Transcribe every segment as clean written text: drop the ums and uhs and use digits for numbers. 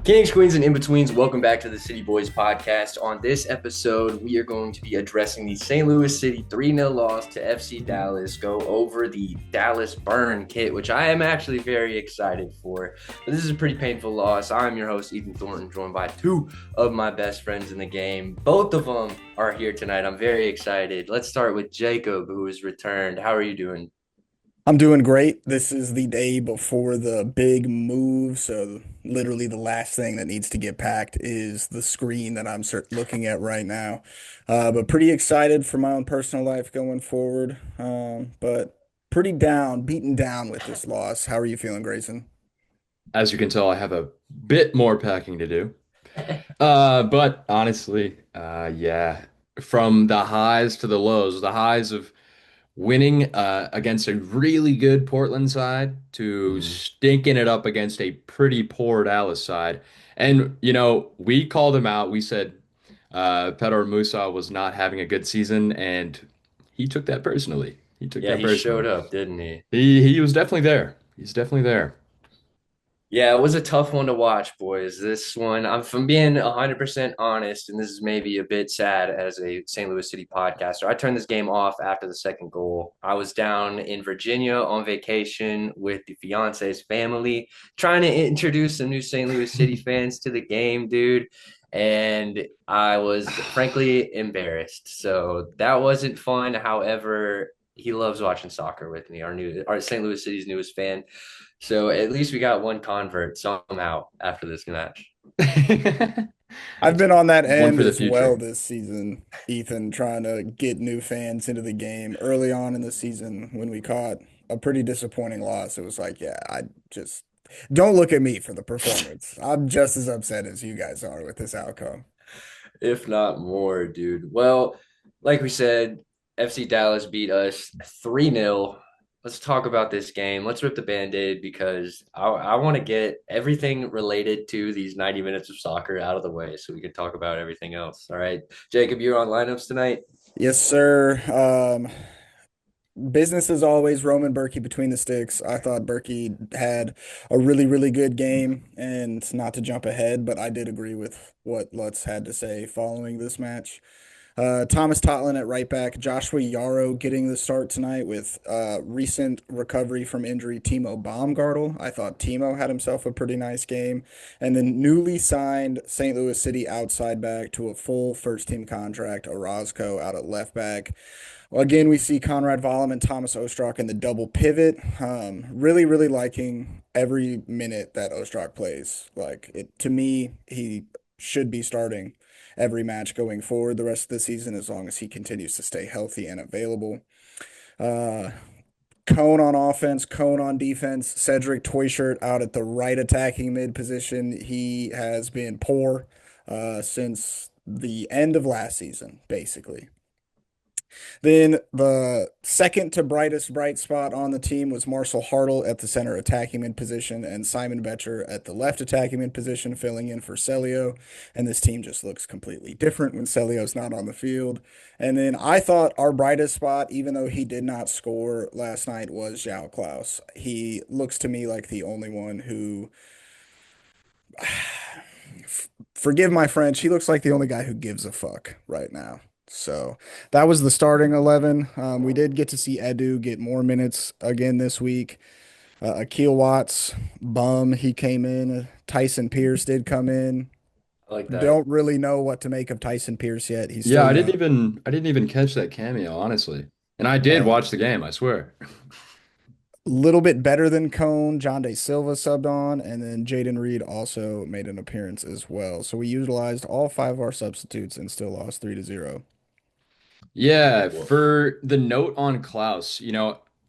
Kings, queens, and in-betweens, welcome back to the City Boys podcast. On this episode, we are going to be addressing the St. Louis City 3-0 loss to FC Dallas, go over the Dallas Burn kit, which I am actually very excited for. But this is a pretty painful loss. I'm your host, Ethan Thornton, joined by two of my best friends in the game. Both of them are here tonight. I'm very excited. Let's start with Jacob, who has returned. How are you doing? I'm doing great. This is the day before the big move, so literally the last thing that needs to get packed is the screen that I'm looking at right now. But pretty excited for my own personal life going forward. But pretty down, beaten down with this loss. How are you feeling, Grayson? As you can tell, I have a bit more packing to do. But honestly, yeah, from the highs to the lows, the highs of winning against a really good Portland side to Mhm. stinking it up against a pretty poor Dallas side. And, we called him out. We said Pedro Musa was not having a good season, and he took that personally. He took Yeah, that he showed personally. up, didn't he? He was definitely there. He's definitely there. Yeah, it was a tough one to watch, boys. This one, if I'm being 100% honest, and this is maybe a bit sad as a St. Louis City podcaster. I turned this game off after the second goal. I was down in Virginia on vacation with the fiance's family, trying to introduce some new St. Louis City fans to the game, dude. And I was frankly embarrassed. So that wasn't fun. However, he loves watching soccer with me, our St. Louis City's newest fan. So at least we got one convert somehow after this match. I've been on that One end for the as well future. this season, Ethan, trying to get new fans into the game. Early on in the season, when we caught a pretty disappointing loss, it was like, yeah, I just don't look at me for the performance. I'm just as upset as you guys are with this outcome. If not more, dude. Well, like we said, FC Dallas beat us 3-0. Let's talk about this game. Let's rip the band-aid because I want to get everything related to these 90 minutes of soccer out of the way so we can talk about everything else. All right. Jacob, you're on lineups tonight. Yes, sir. Business as always, Roman Berkey between the sticks. I thought Berkey had a really, really good game, and not to jump ahead, but I did agree with what Lutz had to say following this match. Thomas Totland at right back, Joshua Yarrow getting the start tonight with recent recovery from injury, Timo Baumgartel. I thought Timo had himself a pretty nice game. And then newly signed St. Louis City outside back to a full first team contract, Orozco out at left back. Well, again, we see Conrad Vollum and Thomas Ostrak in the double pivot. Really, really liking every minute that Ostrak plays. Like it to me, he should be starting every match going forward the rest of the season as long as he continues to stay healthy and available. Uh, Cone on offense, Cone on defense. Cedric Toyshirt out at the right attacking mid position. He has been poor since the end of last season, basically. Then the second to brightest bright spot on the team was Marcel Hartle at the center attacking mid position and Simon Betcher at the left attacking mid position, filling in for Celio. And this team just looks completely different when Celio's not on the field. And then I thought our brightest spot, even though he did not score last night, was João Klaus. He looks to me like the only one who, forgive my French, he looks like the only guy who gives a fuck right now. So that was the starting 11. We did get to see Edu get more minutes again this week. Akil Watts, bum, he came in. Tyson Pierce did come in. I like that. Don't really know what to make of Tyson Pierce yet. He's Yeah, still I didn't young. even I didn't even catch that cameo, honestly. And I did A watch the game, I swear. little bit better than Cone. John Day Silva subbed on, and then Jaden Reed also made an appearance as well. So we utilized all five of our substitutes and still lost 3-0. Yeah, Well, for the note on Klaus,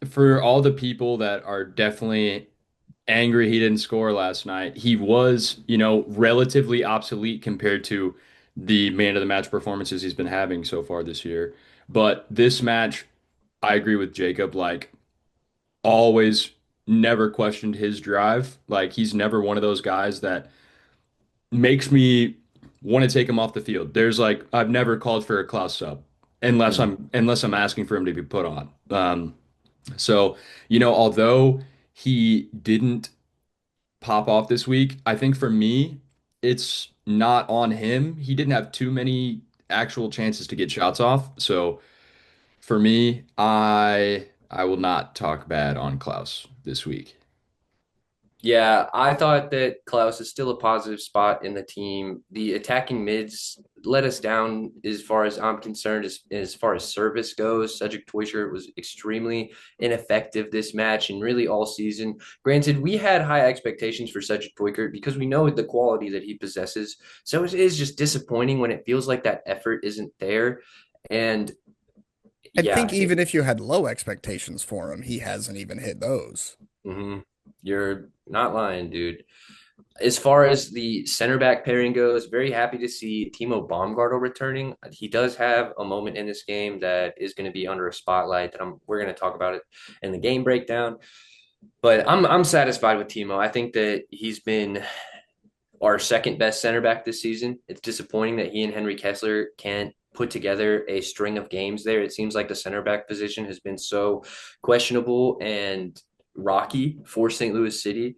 for all the people that are definitely angry he didn't score last night, he was, relatively obsolete compared to the man of the match performances he's been having so far this year. But this match, I agree with Jacob, like always never questioned his drive. Like he's never one of those guys that makes me want to take him off the field. There's like I've never called for a Klaus sub mhm. unless I'm asking for him to be put on. So although he didn't pop off this week, I think for me it's not on him. He didn't have too many actual chances to get shots off. So for me, I will not talk bad on Klaus this week. Yeah, I thought that Klaus is still a positive spot in the team. The attacking mids let us down as far as I'm concerned, as far as service goes. Cedric Toysher was extremely ineffective this match and really all season. Granted, we had high expectations for Cedric Toysher because we know the quality that he possesses. So it is just disappointing when it feels like that effort isn't there. And I think yeah, even if you had low expectations for him, he hasn't even hit those. mhm. You're not lying, dude. As far as the center back pairing goes, very happy to see Timo Baumgartel returning. He does have a moment in this game that is going to be under a spotlight that we're going to talk about it in the game breakdown. But I'm satisfied with Timo. I think that he's been our second best center back this season. It's disappointing that he and Henry Kessler can't put together a string of games there. It seems like the center back position has been so questionable and rocky for St. Louis City.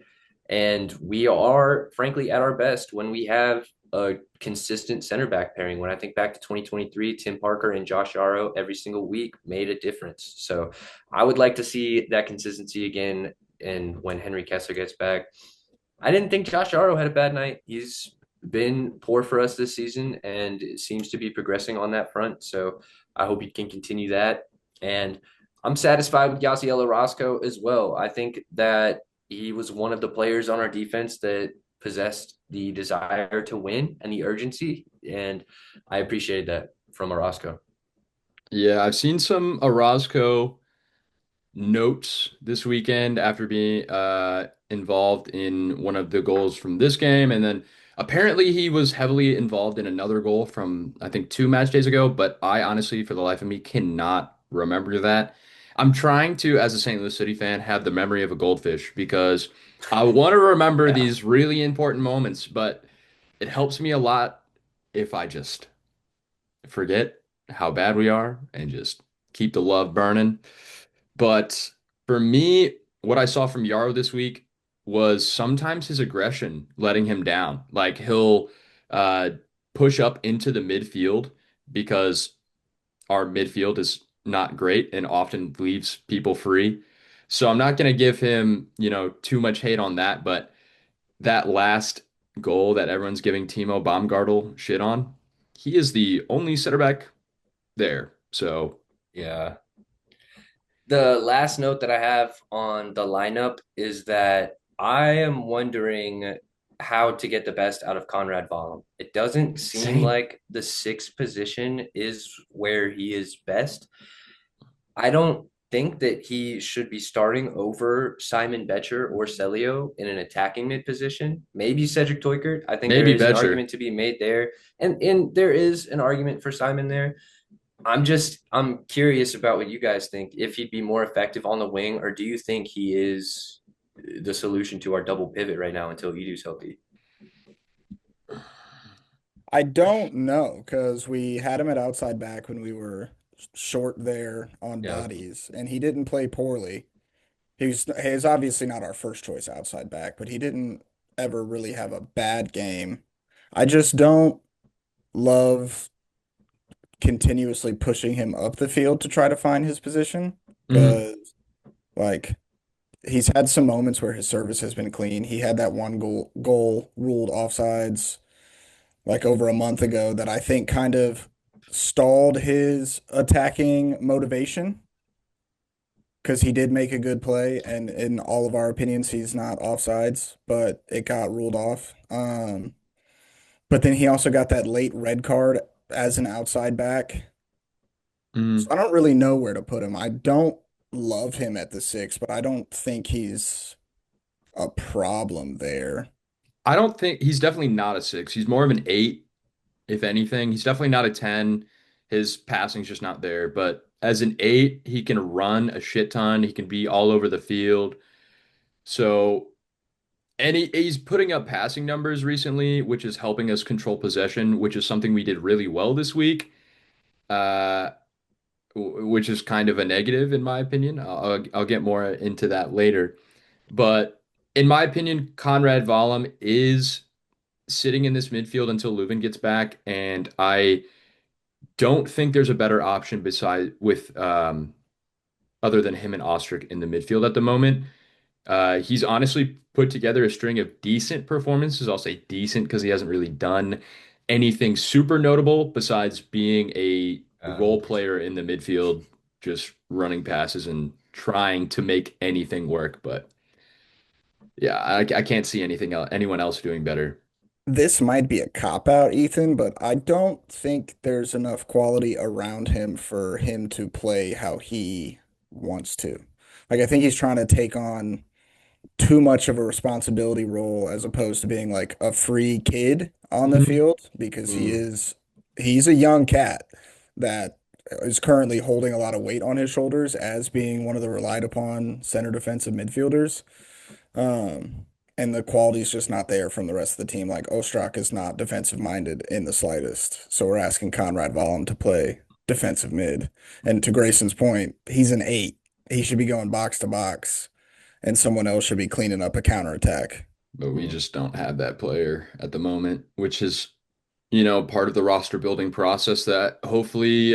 And we are, frankly, at our best when we have a consistent center back pairing. When I think back to 2023, Tim Parker and Josh Yaro every single week made a difference. So I would like to see that consistency again. And when Henry Kessler gets back, I didn't think Josh Yaro had a bad night. He's been poor for us this season and it seems to be progressing on that front. So I hope he can continue that. And I'm satisfied with Yasiel Orozco as well. I think that he was one of the players on our defense that possessed the desire to win and the urgency. And I appreciated that from Orozco. Yeah, I've seen some Orozco notes this weekend after being involved in one of the goals from this game. And then apparently he was heavily involved in another goal from, I think, 2 match days ago. But I honestly, for the life of me, cannot remember that. I'm trying to, as a St. Louis City fan, have the memory of a goldfish because I want to remember Yeah. these really important moments, but it helps me a lot if I just forget how bad we are and just keep the love burning. But for me, what I saw from Yarrow this week was sometimes his aggression letting him down. Like he'll uh, push up into the midfield because our midfield is not great and often leaves people free. So I'm not going to give him, too much hate on that. But that last goal that everyone's giving Timo Baumgartel shit on, he is the only center back there. So Yeah. The last note that I have on the lineup is that I am wondering how to get the best out of Conrad Baum. It doesn't seem same. like the sixth position is where he is best. I don't think that he should be starting over Simon Betcher or Celio in an attacking mid position. Maybe Cedric Toikert. I think there Maybe is an Betcher. argument to be made there. And there is an argument for Simon there. I'm curious about what you guys think. If he'd be more effective on the wing, or do you think he is the solution to our double pivot right now until Edu's healthy? I don't know because we had him at outside back when we were short there on Yeah. bodies, and he didn't play poorly. He's obviously not our first choice outside back, but he didn't ever really have a bad game. I just don't love continuously pushing him up the field to try to find his position Mhm. because like he's had some moments where his service has been clean. He had that one goal ruled offsides like over a month ago that I think kind of stalled his attacking motivation because he did make a good play and in all of our opinions he's not offsides, but it got ruled off. But then he also got that late red card as an outside back. So I Mhm. don't really know where to put him. I don't love him at the six, but I don't think he's a problem there. I don't think he's definitely not a six. He's more of an eight, if anything. He's definitely not a 10. His passing's just not there. But as an eight, he can run a shit ton. He can be all over the field. So, and he's putting up passing numbers recently, which is helping us control possession, which is something we did really well this week. Uh, which is kind of a negative in my opinion. I'll get more into that later. But in my opinion, Conrad Vollum is sitting in this midfield until Leuven gets back, and I don't think there's a better option beside with other than him and Ostrich in the midfield at the moment. He's honestly put together a string of decent performances. I'll say decent because he hasn't really done anything super notable besides being a role player in the midfield, just running passes and trying to make anything work. But yeah, I can't see anyone else doing better. This might be a cop out, Ethan, but I don't think there's enough quality around him for him to play how he wants to. Like, I think he's trying to take on too much of a responsibility role as opposed to being like a free kid on the Mhm. field because Mm. he's a young cat that is currently holding a lot of weight on his shoulders as being one of the relied upon center defensive midfielders. Um, and the quality's just not there from the rest of the team. Like Ostrak is not defensive minded in the slightest. So we're asking Conrad Vallum to play defensive mid. And to Grayson's point, he's an eight. He should be going box to box, and someone else should be cleaning up a counterattack. But we Mm. just don't have that player at the moment, which is, part of the roster building process that hopefully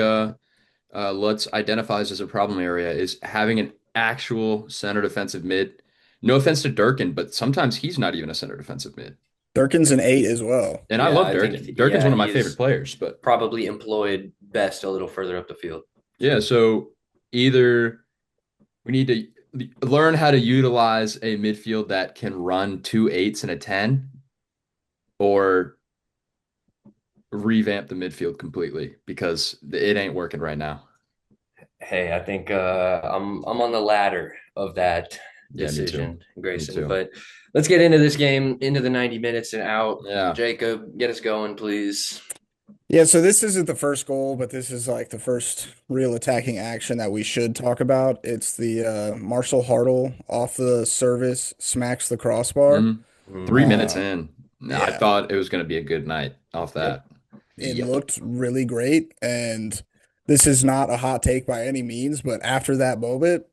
Lutz identifies as a problem area is having an actual center defensive mid. No offense to Durkin, but sometimes he's not even a center defensive mid. Durkin's an eight as well. And I Yeah, love I think Durkin. Durkin's one yeah, of my favorite he's players, but probably employed best a little further up the field. yeah, so either we need to learn how to utilize a midfield that can run two eights and a 10, or revamp the midfield completely because it ain't working right now. Hey, I think I'm on the ladder of that Yeah, me too. decision, Me Grayson. too. But let's get into this game, into the 90 minutes and out. Yeah. Jacob, get us going, please. Yeah, so this isn't the first goal, but this is like the first real attacking action that we should talk about. It's the Marshall Hartle off the service smacks the crossbar. Mhm. 3 minutes Um, in, I yeah, thought it was going to be a good night off Yep. that. it Yep. looked really great, and this is not a hot take by any means, but after that moment,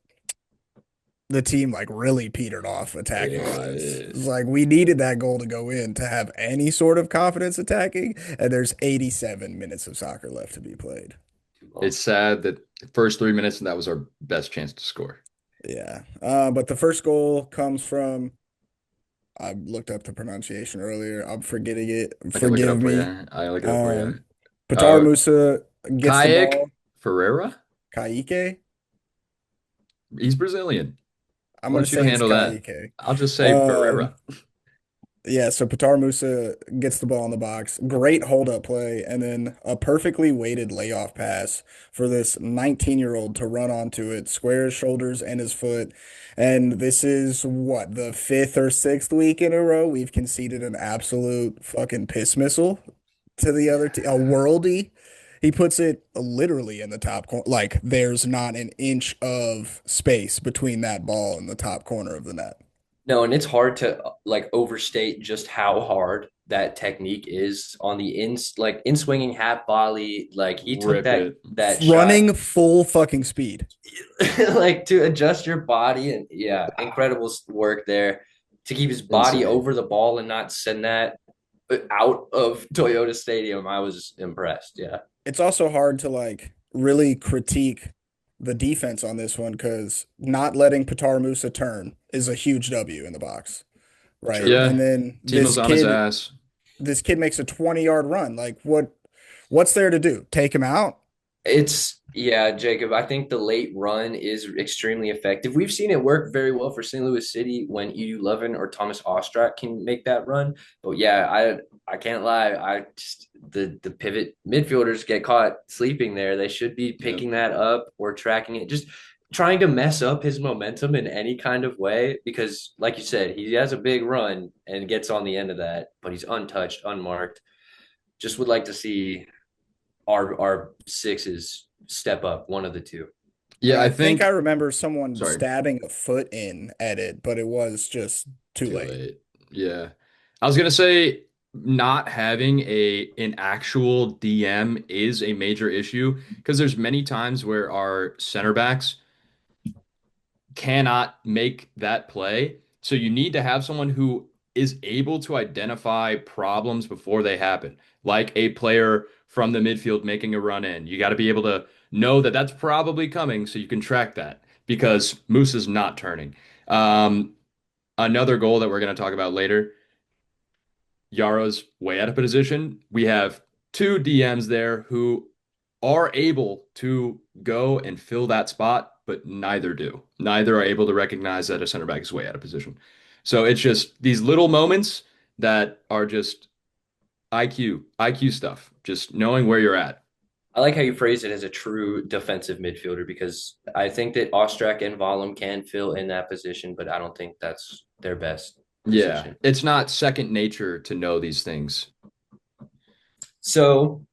the team like really petered off attacking wise. It, It's like we needed that goal to go in to have any sort of confidence attacking, and there's 87 minutes of soccer left to be played. Too long. it's sad that the first 3 minutes and that was our best chance to score. Yeah. But the first goal comes from, I looked up the pronunciation earlier. I'm forgetting it. I can look it Forgive up for me. you. I look it up for you. Um, Pitar Uh, Musa gets the Kayak ball. Ferreira? Kaike. He's Brazilian. I'm Why gonna don't you say it's handle that? Kaike. I'll just say Um, Ferreira. Yeah, so Pitar Musa gets the ball in the box. Great hold-up play, and then a perfectly weighted layoff pass for this 19-year-old to run onto it, square his shoulders and his foot. And this is what, the fifth or sixth week in a row we've conceded an absolute fucking piss missile to the other team, a worldie. He puts it literally in the top corner. Like there's not an inch of space between that ball and the top corner of the net. No, and it's hard to like overstate just how hard that technique is on the in swinging half volley. Like he took Rip it. that shot Running full fucking speed. like to adjust your body and yeah, incredible work there to keep his body Insane. over the ball and not send that out of Toyota Stadium. I was impressed. Yeah. It's also hard to like really critique the defense on this one because not letting Pitar Musa turn is a huge W in the box, right? True. And Yeah. then Timo's on his ass. this kid makes a 20-yard run. Like what's there to do? Take him out? It's yeah, Jacob. I think the late run is extremely effective. We've seen it work very well for St. Louis City when EU Lovin or Thomas Ostrak can make that run. But yeah, I can't lie. I just the pivot midfielders get caught sleeping there. They should be Yep. picking that up or tracking it. Just trying to mess up his momentum in any kind of way because, like you said, he has a big run and gets on the end of that, but he's untouched, unmarked. Just would like to see our sixes step up, one of the two. Like Yeah, I I think I think, remember someone sorry, stabbing a foot in at it, but it was just too too late. late. Yeah. I was gonna say not having an actual DM is a major issue because there's many times where our center backs cannot make that play. So you need to have someone who is able to identify problems before they happen, like a player from the midfield making a run in. You got to be able to know that that's probably coming so you can track that because Moose is not turning. Um, Another goal that we're going to talk about later, Yaro's way out of position. We have two DMs there who are able to go and fill that spot, but neither do. Neither are able to recognize that a center back is way out of position. So it's just these little moments that are just IQ stuff, just knowing where you're at. I like how you phrase it as a true defensive midfielder because I think that Ostrak and Vollum can fill in that position, but I don't think that's their best Yeah, position. it's not second nature to know these things. So,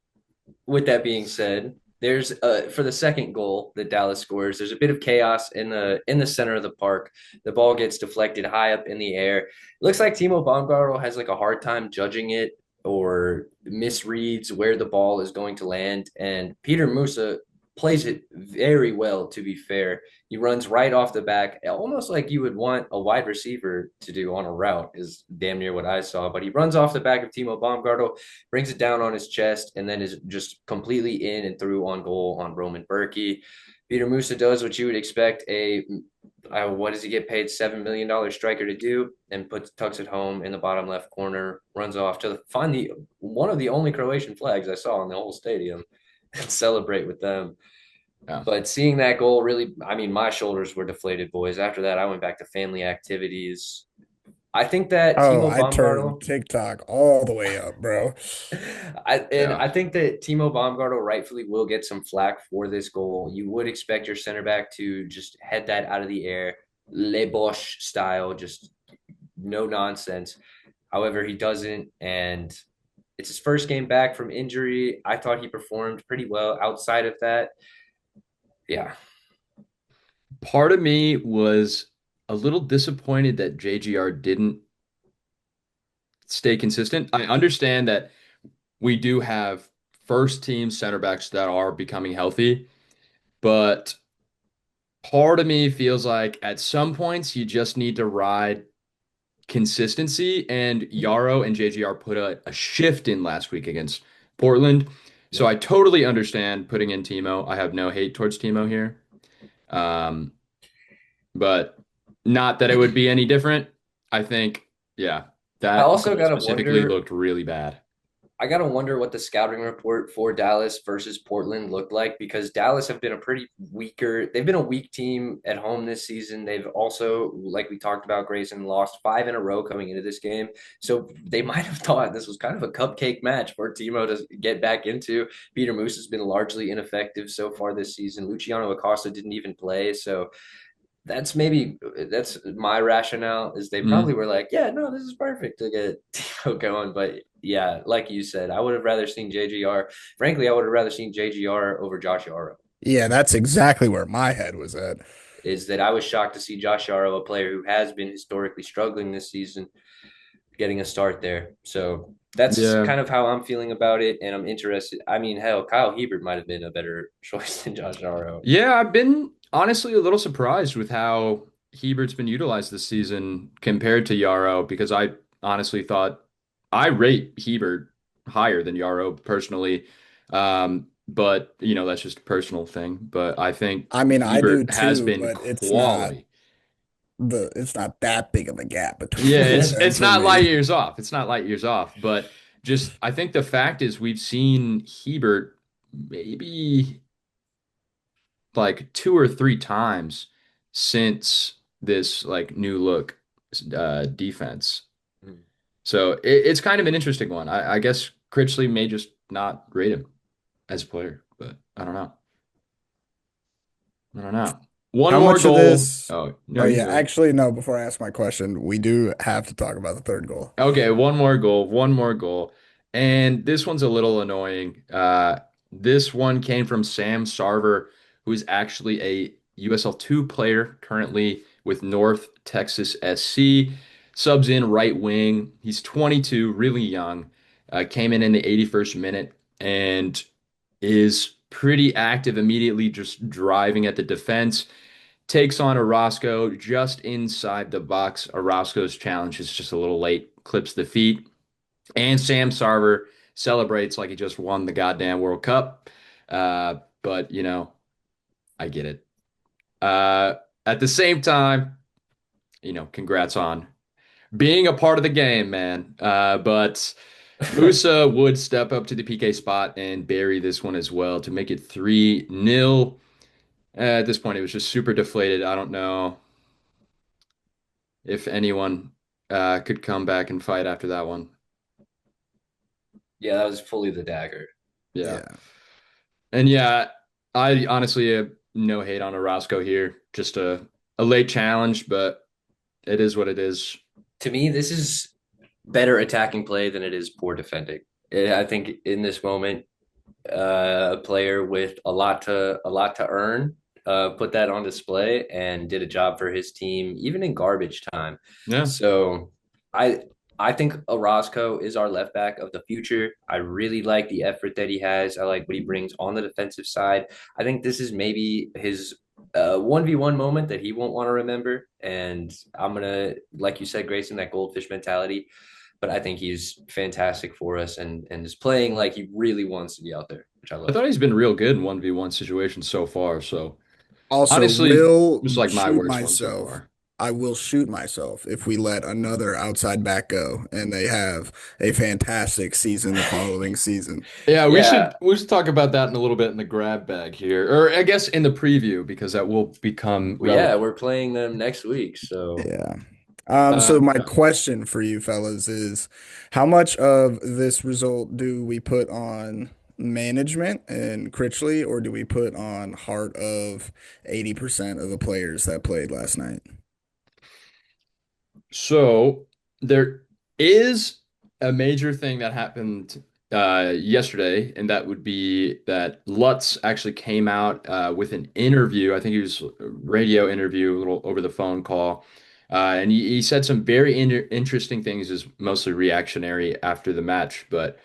with that being said, there's for the second goal that Dallas scores, there's a bit of chaos in the center of the park. The ball gets deflected high up in the air. It looks like Timo Baumgartel has like a hard time judging it or misreads where the ball is going to land. And Peter Musa plays it very well, to be fair. He runs right off the back, almost like you would want a wide receiver to do on a route, is damn near what I saw. But he runs off the back of Timo Baumgartel, brings it down on his chest, and then is just completely in and through on goal on Roman Berkey. Peter Musa does what you would expect what does he get paid $7 million striker to do, and tucks it home in the bottom left corner, runs off to find the one of the only Croatian flags I saw in the whole stadium and celebrate with them. Yeah. But seeing that goal really, I mean, my shoulders were deflated, boys. After that, I went back to family activities. I think that Oh, Timo I turned Baumgartel TikTok all the way up, bro. Yeah. I think that Timo Baumgartel rightfully will get some flack for this goal. You would expect your center back to just head that out of the air, Le Bosch style, just no nonsense. However, he doesn't, and it's his first game back from injury. I thought he performed pretty well outside of that. Yeah. Part of me was a little disappointed that JGR didn't stay consistent. I understand that we do have first team center backs that are becoming healthy, but part of me feels like at some points you just need to ride consistency. And Yarrow and JGR put a shift in last week against Portland. So Yep. I totally understand putting in Timo. I have no hate towards Timo here. Um, but not that it would be any different. I think, yeah, I that also goal gotta specifically wonder looked really bad. I gotta wonder what the scouting report for Dallas versus Portland looked like because Dallas have been they've been a weak team at home this season. They've also, like we talked about, Grayson lost five in a row coming into this game. So they might have thought this was kind of a cupcake match for Timo to get back into. Peter Moose has been largely ineffective so far this season. Luciano Acosta didn't even play. So that's my rationale is they probably Mhm. were like, yeah, no, this is perfect to get Timo going. But yeah, like you said, I would have rather seen JGR. Frankly, I would have rather seen JGR over Josh Yaro. Yeah, that's exactly where my head was at. Is that I was shocked to see Josh Yaro, a player who has been historically struggling this season, getting a start there. So that's Yeah. kind of how I'm feeling about it, and I'm interested. I mean, hell, Kyle Hebert might have been a better choice than Josh Yaro. Yeah, I've been honestly a little surprised with how Hebert's been utilized this season compared to Yarrow because I honestly thought I rate Hebert higher than Yarrow personally. But that's just a personal thing. But I think I mean, I do Hebert has too, been but quality. it's not that big of a gap Yeah, between them it's for not light me. years off. It's not light years off, but just I think the fact is we've seen Hebert maybe like two or three times since this like new look defense. So it's kind of an interesting one. I guess Critchley may just not rate him as a player, but I don't know. I don't know. One How more much of goal. this? Oh, no, Oh you can yeah, go ahead. actually no, before I ask my question, we do have to talk about the third goal. Okay, one more goal, one more goal. And this one's a little annoying. This one came from Sam Sarver, who is actually a USL 2 player currently with North Texas SC. Subs in right wing. He's 22, really young. Came in the 81st minute and is pretty active immediately, just driving at the defense. Takes on Orozco just inside the box. Orozco's challenge is just a little late. clips the feet. And Sam Sarver celebrates like he just won the goddamn World Cup. But, I get it. At the same time, congrats on being a part of the game, man. But Musa would step up to the PK spot and bury this one as well to make it 3-0. At this point, it was just super deflated. I don't know if anyone could come back and fight after that one. Yeah, that was fully the dagger. Yeah. Yeah. And yeah, I honestly have no hate on Orozco here. Just a late challenge, but it is what it is. To me, this is better attacking play than it is poor defending. I think in this moment, a player with a lot to earn put that on display and did a job for his team, even in garbage time. Yeah. So I I think Orozco is our left back of the future. I really like the effort that he has. I like what he brings on the defensive side. I think this is maybe his 1v1 moment that he won't want to remember. And I'm gonna, like you said, Grayson, that goldfish mentality. But I think he's fantastic for us and is playing like he really wants to be out there, which I I love. thought he's been real good in 1v1 situations so far. So Also, honestly, will just like my shoot worst one so myself. far. I will shoot myself if we let another outside back go and they have a fantastic season the following season. Yeah, we Yeah, should we should talk about that in a little bit in the grab bag here, or I guess in the preview because that will become well, yeah, relevant. we're playing them next week. So Yeah. So my Yeah. question for you fellas is how much of this result do we put on management and Critchley, or do we put on heart of 80% of the players that played last night? So there is a major thing that happened yesterday, and that would be that Lutz actually came out with an interview. I think he was a radio interview, a little over the phone call. And he said some very interesting things, is mostly reactionary after the match. But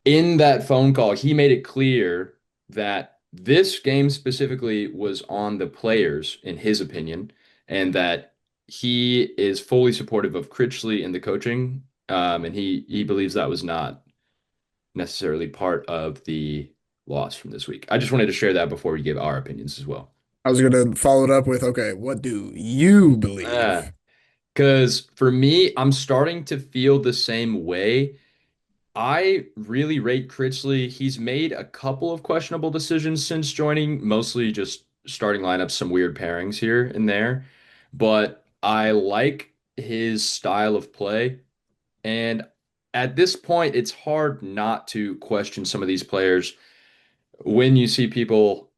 in that phone call, he made it clear that this game specifically was on the players, in his opinion, and that he is fully supportive of Critchley and the coaching. And he believes that was not necessarily part of the loss from this week. I just wanted to share that before we give our opinions as well. I was gonna follow it up with, okay, what do you believe? Because for me, I'm starting to feel the same way. I really rate Critchley. He's made a couple of questionable decisions since joining, mostly just starting lineups, some weird pairings here and there. But I like his style of play. And at this point, it's hard not to question some of these players when you see people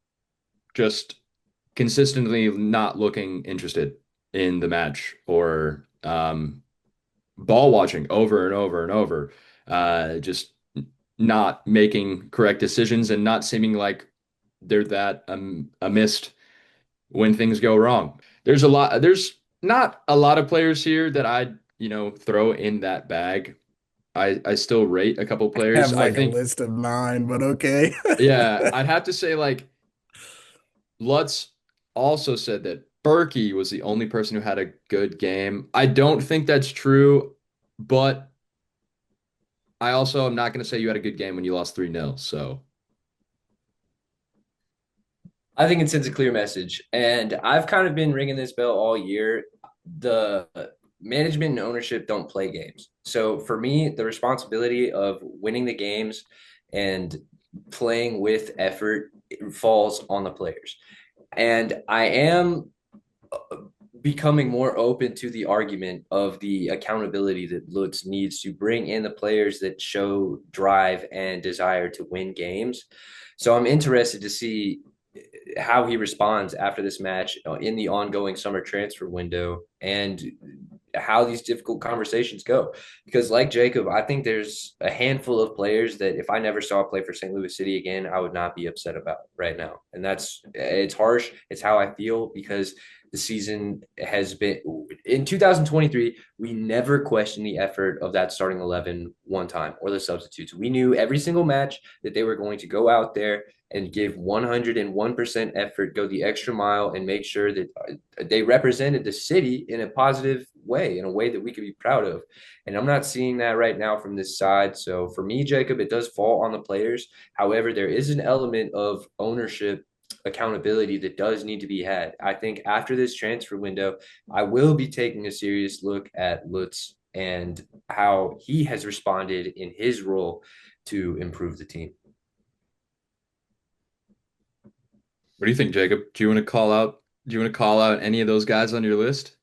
just consistently not looking interested in the match or ball watching over and over and over, just not making correct decisions and not seeming like they're that amist when things go wrong. There's not a lot of players here that I'd, throw in that bag. I still rate a couple I players. have I like a think, list of 9, but okay. yeah, I'd have to say like Lutz also said that Berkey was the only person who had a good game. I don't think that's true, but I also am not going to say you had a good game when you lost 3-0. So, I think it sends a clear message. And I've kind of been ringing this bell all year. The management and ownership don't play games. So for me, the responsibility of winning the games and playing with effort falls on the players. And I am becoming more open to the argument of the accountability that Lutz needs to bring in the players that show drive and desire to win games. So I'm interested to see how he responds after this match in the ongoing summer transfer window and how these difficult conversations go. Because, like Jacob, I think there's a handful of players that if I never saw play for St. Louis City again, I would not be upset about right now. And it's harsh. It's how I feel because the season has been in 2023. We never questioned the effort of that starting 11 one time or the substitutes. We knew every single match that they were going to go out there and give 101% effort, go the extra mile, and make sure that they represented the city in a positive way, in a way that we could be proud of. And I'm not seeing that right now from this side. So for me, Jacob, it does fall on the players. However, there is an element of ownership accountability that does need to be had. I think after this transfer window, I will be taking a serious look at Lutz and how he has responded in his role to improve the team. What do you think, Jacob? Do you want to call out any of those guys on your list?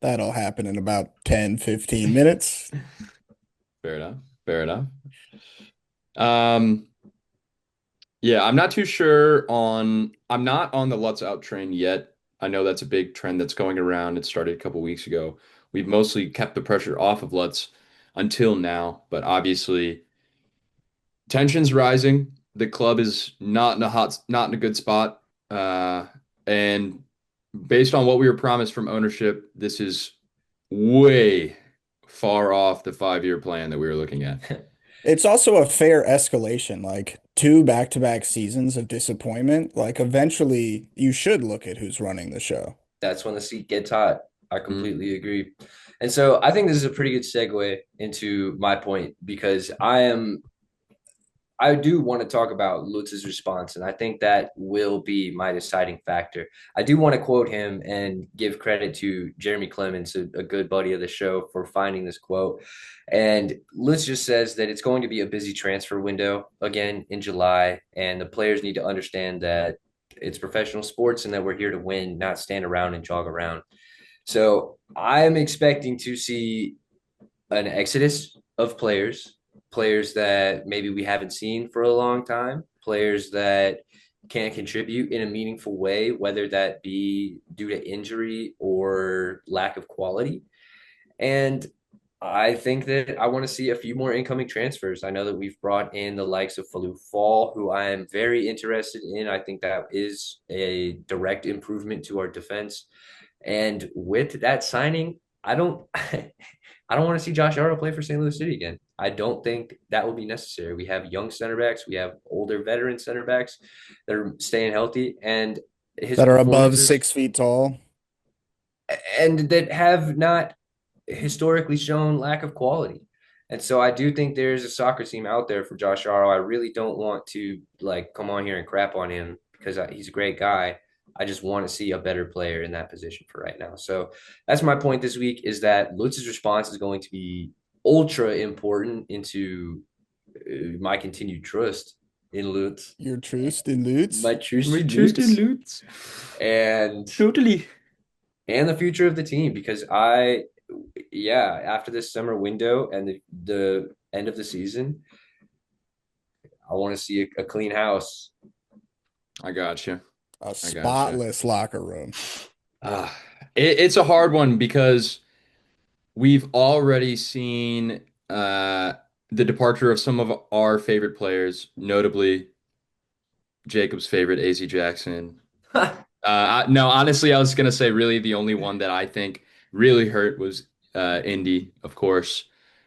That'll happen in about 10, 15 minutes. Fair enough. Fair enough. Um, yeah, I'm not on the Let's Out train yet. I know that's a big trend that's going around. It started a couple weeks ago. We've mostly kept the pressure off of Let's until now, but obviously tension's rising. The club is not in a good spot. And based on what we were promised from ownership, this is way far off the 5-year plan that we were looking at. It's also a fair escalation, like two back-to-back seasons of disappointment. Like eventually you should look at who's running the show. That's when the seat gets hot. I Mm. completely agree. And so I think this is a pretty good segue into my point because I do want to talk about Lutz's response, and I think that will be my deciding factor. I do want to quote him and give credit to Jeremy Clements, a good buddy of the show, for finding this quote. And Lutz just says that it's going to be a busy transfer window again in July, and the players need to understand that it's professional sports and that we're here to win, not stand around and jog around. So I'm expecting to see an exodus of players that maybe we haven't seen for a long time, players that can contribute in a meaningful way, whether that be due to injury or lack of quality. And I think that I want to see a few more incoming transfers. I know that we've brought in the likes of Falou Fall, who I am very interested in. I think that is a direct improvement to our defense. And with that signing, I don't I don't want to see Josh Arrow play for St. Louis City again. I don't think that will be necessary. We have young center backs, we have older veteran center backs that are staying healthy, and his That are above performances 6 feet tall. and that have not historically shown lack of quality. And so I do think there's a soccer team out there for Josh Arrow. I really don't want to like come on here and crap on him because he's a great guy. I just want to see a better player in that position for right now. So that's my point this week is that Lutz's response is going to be ultra important into my continued trust in Lutz, Your trust in Lutz. my trust We in just in Lutz, Lutz. and Totally. the future of the team because yeah, after this summer window and the end of the season, I want to see a clean house. I got you. A I got you. spotless locker room. Uh, it's a hard one because we've already seen the departure of some of our favorite players, notably Jacob's favorite, AZ Jackson. No, honestly, I was gonna say really the only one that I think really hurt was Indy, of course.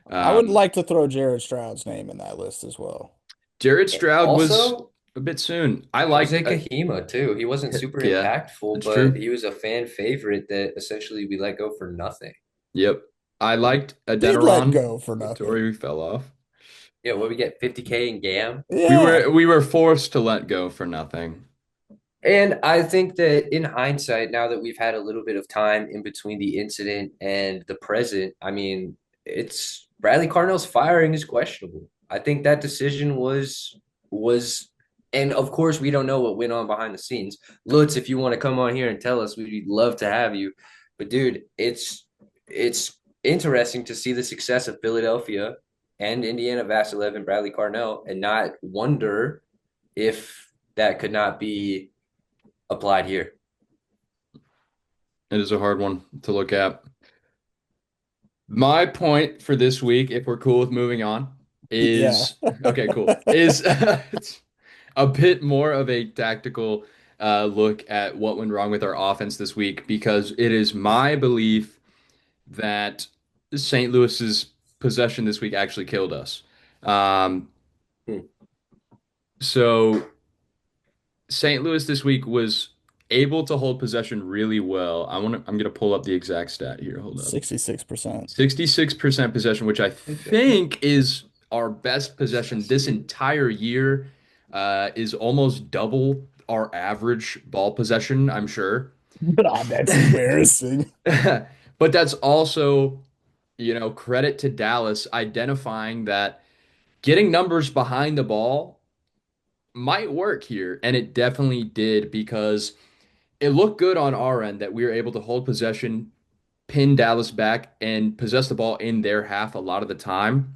I would Um, like to throw Jared Stroud's name in that list as well. Jared Stroud was Also, a bit soon. I Jose liked, Kahima too. He wasn't super yeah, impactful, that's but true. he was a fan favorite that essentially we let go for nothing. Yep, I liked Did let Adeniran go for before nothing. we fell off. Yeah, what we get 50K in GAM. We Yeah. were we were forced to let go for nothing. And I think that in hindsight, now that we've had a little bit of time in between the incident and the present, I mean, it's Bradley Carnell's firing is questionable. I think that decision was, and of course we don't know what went on behind the scenes. Lutz, if you want to come on here and tell us, we'd love to have you. But dude, it's interesting to see the success of Philadelphia and Indiana Vassilev and Bradley Carnell, and not wonder if that could not be applied here. It is a hard one to look at. My point for this week, if we're cool with moving on, Yeah. is okay, cool. Is it's a bit more of a tactical look at what went wrong with our offense this week because it is my belief that St. Louis's possession this week actually killed us. Um, Hmm. so St. Louis this week was able to hold possession really well. I'm gonna pull up the exact stat here. Hold up. 66%. 66% possession, which I Okay. think is our best possession this entire year, is almost double our average ball possession, I'm sure. God, that's embarrassing. But that's also, credit to Dallas identifying that getting numbers behind the ball might work here. And it definitely did because it looked good on our end that we were able to hold possession, pin Dallas back, and possess the ball in their half a lot of the time.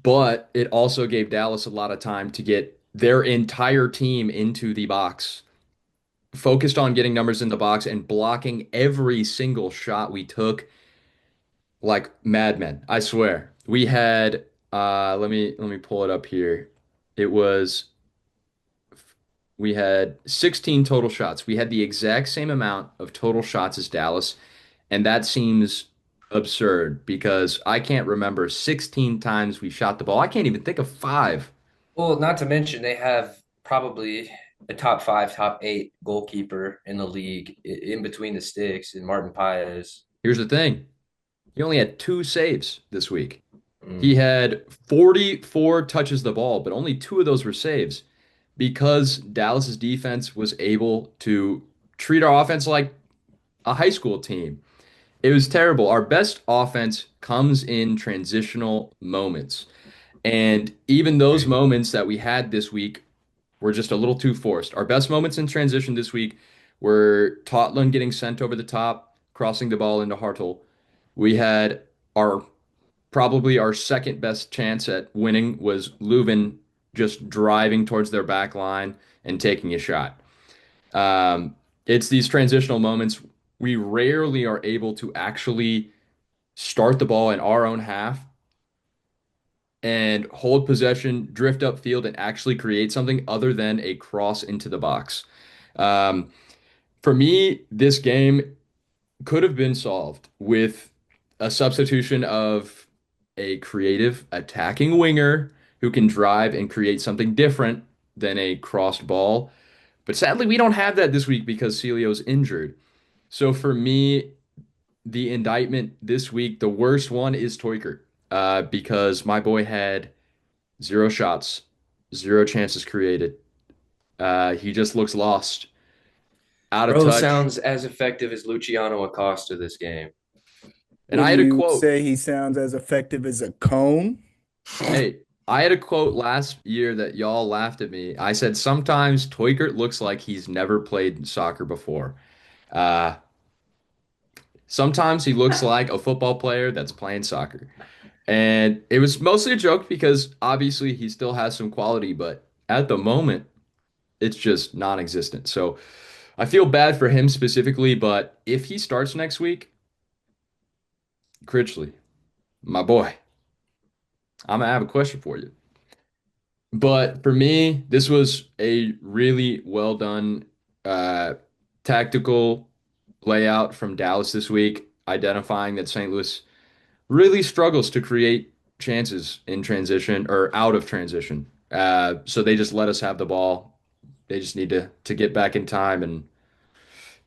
But it also gave Dallas a lot of time to get their entire team into the box, focused on getting numbers in the box and blocking every single shot we took like madmen. I swear. We had let me pull it up here. It was we had 16 total shots. We had the exact same amount of total shots as Dallas, and that seems absurd because I can't remember 16 times we shot the ball. I can't even think of five. Well, not to mention they have probably a top five, top eight goalkeeper in the league in between the sticks in Martin Paez. Here's the thing. He only had two saves this week. He Mm. had 44 touches the ball, but only two of those were saves because Dallas's defense was able to treat our offense like a high school team. It was terrible. Our best offense comes in transitional moments. And even those moments that we had this week were just a little too forced. Our best moments in transition this week were Totland getting sent over the top, crossing the ball into Hartle. We had our probably our second best chance at winning was Leuven just driving towards their back line and taking a shot. It's these transitional moments. We rarely are able to actually start the ball in our own half and hold possession, drift upfield, and actually create something other than a cross into the box. Um, for me, this game could have been solved with a substitution of a creative attacking winger who can drive and create something different than a crossed ball. But sadly, we don't have that this week because Celio's injured. So for me, the indictment this week, the worst one is Toiker, because my boy had zero shots, zero chances created. He just looks lost, out of Bro touch. sounds as effective as Luciano Acosta this game. And Would I had a you quote. say he sounds as effective as a cone? Hey, I had a quote last year that y'all laughed at me. I said sometimes Toykert looks like he's never played soccer before. Uh, Sometimes he looks like a football player that's playing soccer. And it was mostly a joke because obviously he still has some quality, but at the moment, it's just non-existent. So I feel bad for him specifically, but if he starts next week, Critchley, my boy, I'm gonna have a question for you. But for me, this was a really well done uh, tactical layout from Dallas this week, identifying that St. Louis really struggles to create chances in transition or out of transition. So they just let us have the ball. They just need to get back in time, and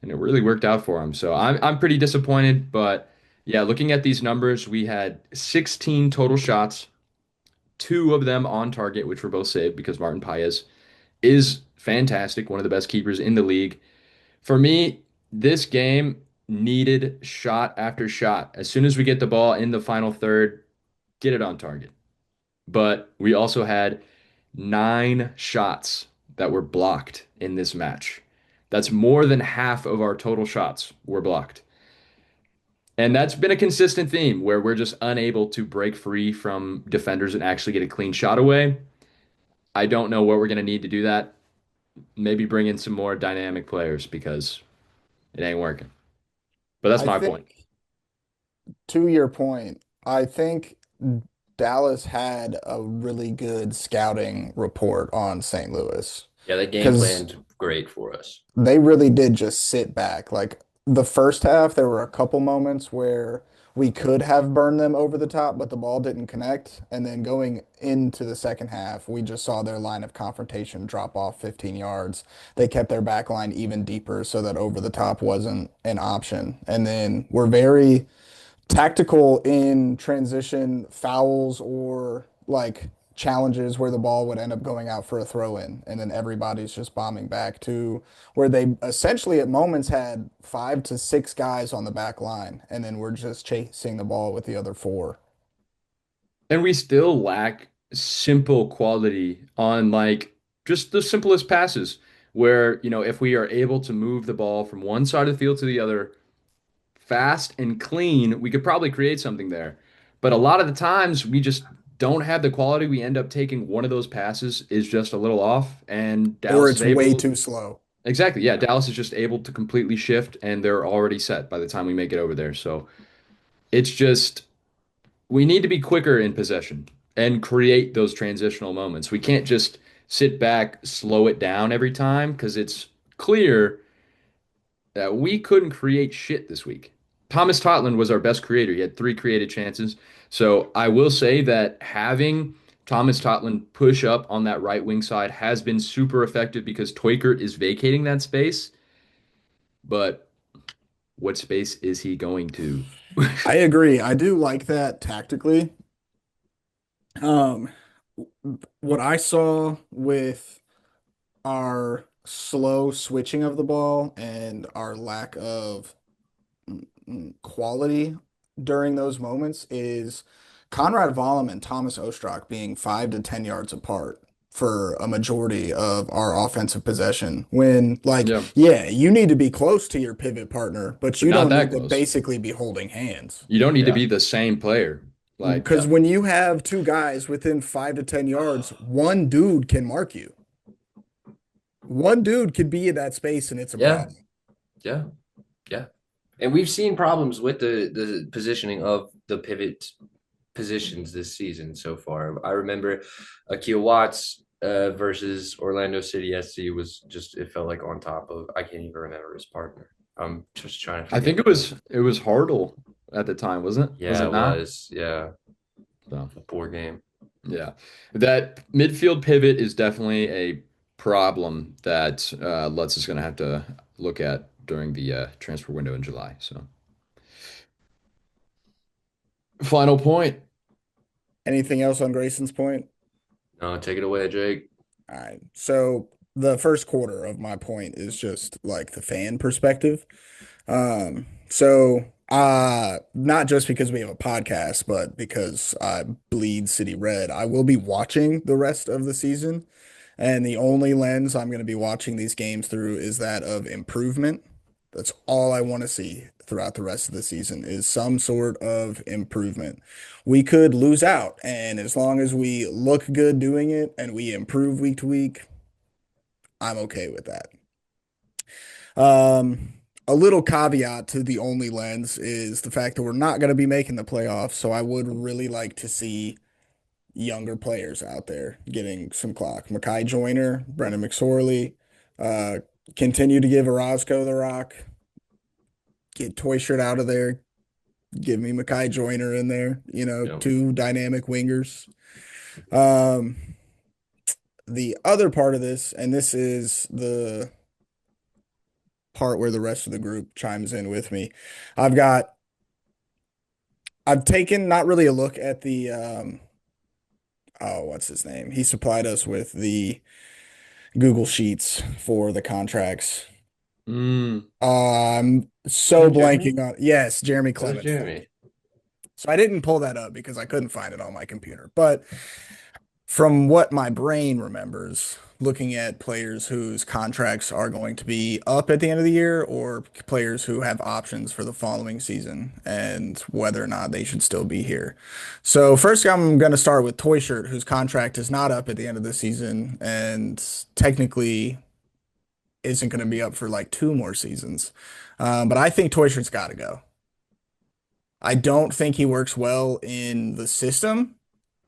it really worked out for them. So I'm pretty disappointed, but yeah, looking at these numbers, we had 16 total shots, two of them on target, which were both saved because Martin Paez is fantastic, one of the best keepers in the league. For me, this game needed shot after shot. As soon as we get the ball in the final third, get it on target. But we also had nine shots that were blocked in this match. That's more than half of our total shots were blocked. And that's been a consistent theme where we're just unable to break free from defenders and actually get a clean shot away. I don't know what we're going to need to do that. Maybe bring in some more dynamic players because it ain't working. But that's I my point. think, to your point, I think Dallas had a really good scouting report on St. Louis Yeah, that game because planned great for us. they really did just sit back. Like the first half, there were a couple moments where we could have burned them over the top, but the ball didn't connect. And then going into the second half, we just saw their line of confrontation drop off 15 yards. They kept their back line even deeper so that over the top wasn't an option. And then we're very tactical in transition fouls or like challenges where the ball would end up going out for a throw in and then everybody's just bombing back to where they essentially at moments had 5 to 6 guys on the back line and then we're just chasing the ball with the other four. And we still lack simple quality on like just the simplest passes where, if we are able to move the ball from one side of the field to the other fast and clean, we could probably create something there. But a lot of the times we just don't have the quality. We end up taking one of those passes is just a little off, and Or Dallas is it's way able. too slow. Exactly. Yeah, Dallas is just able to completely shift, and they're already set by the time we make it over there. So it's just we need to be quicker in possession and create those transitional moments. We can't just sit back, slow it down every time because it's clear that we couldn't create shit this week. Thomas Totland was our best creator. He had three created chances. So I will say that having Thomas Totland push up on that right wing side has been super effective because Toykert is vacating that space. But what space is he going to? I agree. I do like that tactically. Um, what I saw with our slow switching of the ball and our lack of quality during those moments is Conrad Vollum and Thomas Ostrak being 5 to 10 yards apart for a majority of our offensive possession. When, like, Yeah, yeah, you need to be close to your pivot partner, but but you not don't that need to close. basically be holding hands. You don't need to Yeah. be the same player. Like, Because yeah. when you have two guys within 5 to 10 yards, one dude can mark you. One dude could be in that space and it's a Yeah. problem. Yeah. Yeah. And we've seen problems with the positioning of the pivot positions this season so far. I remember Akil Watts versus Orlando City SC was just it felt like on top of I can't even remember his partner. I'm just trying to I forget think the it name. was Hartle at the time, wasn't it? Was Yeah, it it not? was. Yeah, So. a poor game. Yeah, that midfield pivot is definitely a problem that Lutz is going to have to look at during the transfer window in July. So, final point. Anything else on Grayson's point? No, take it away, Jake. All right. So the first quarter of my point is just like the fan perspective. Not just because we have a podcast, but because I bleed City Red, I will be watching the rest of the season. And the only lens I'm going to be watching these games through is that of improvement. That's all I want to see throughout the rest of the season is some sort of improvement. We could lose out, and as long as we look good doing it and we improve week to week, I'm okay with that. A little caveat to the only lens is the fact that we're not going to be making the playoffs, so I would really like to see younger players out there getting some clock. Makai Joyner, Brendan McSorley, uh, continue to give Orozco the rock. Get Toy Shirt out of there. Give me Makai Joyner in there. Yep. Two dynamic wingers. Um, the other part of this, and this is the part where the rest of the group chimes in with me. I've got, I've taken not really a look at the, oh, what's his name? He supplied us with the Google Sheets for the contracts. Mm, I'm Is so that Jeremy? blanking on, yes, Jeremy That was Clemens. Thank you. Jeremy. So I didn't pull that up because I couldn't find it on my computer. But from what my brain remembers, looking at players whose contracts are going to be up at the end of the year or players who have options for the following season and whether or not they should still be here. So first I'm going to start with Toy Shirt, whose contract is not up at the end of the season and technically isn't going to be up for like 2 more seasons. But I think Toy Shirt's got to go. I don't think he works well in the system.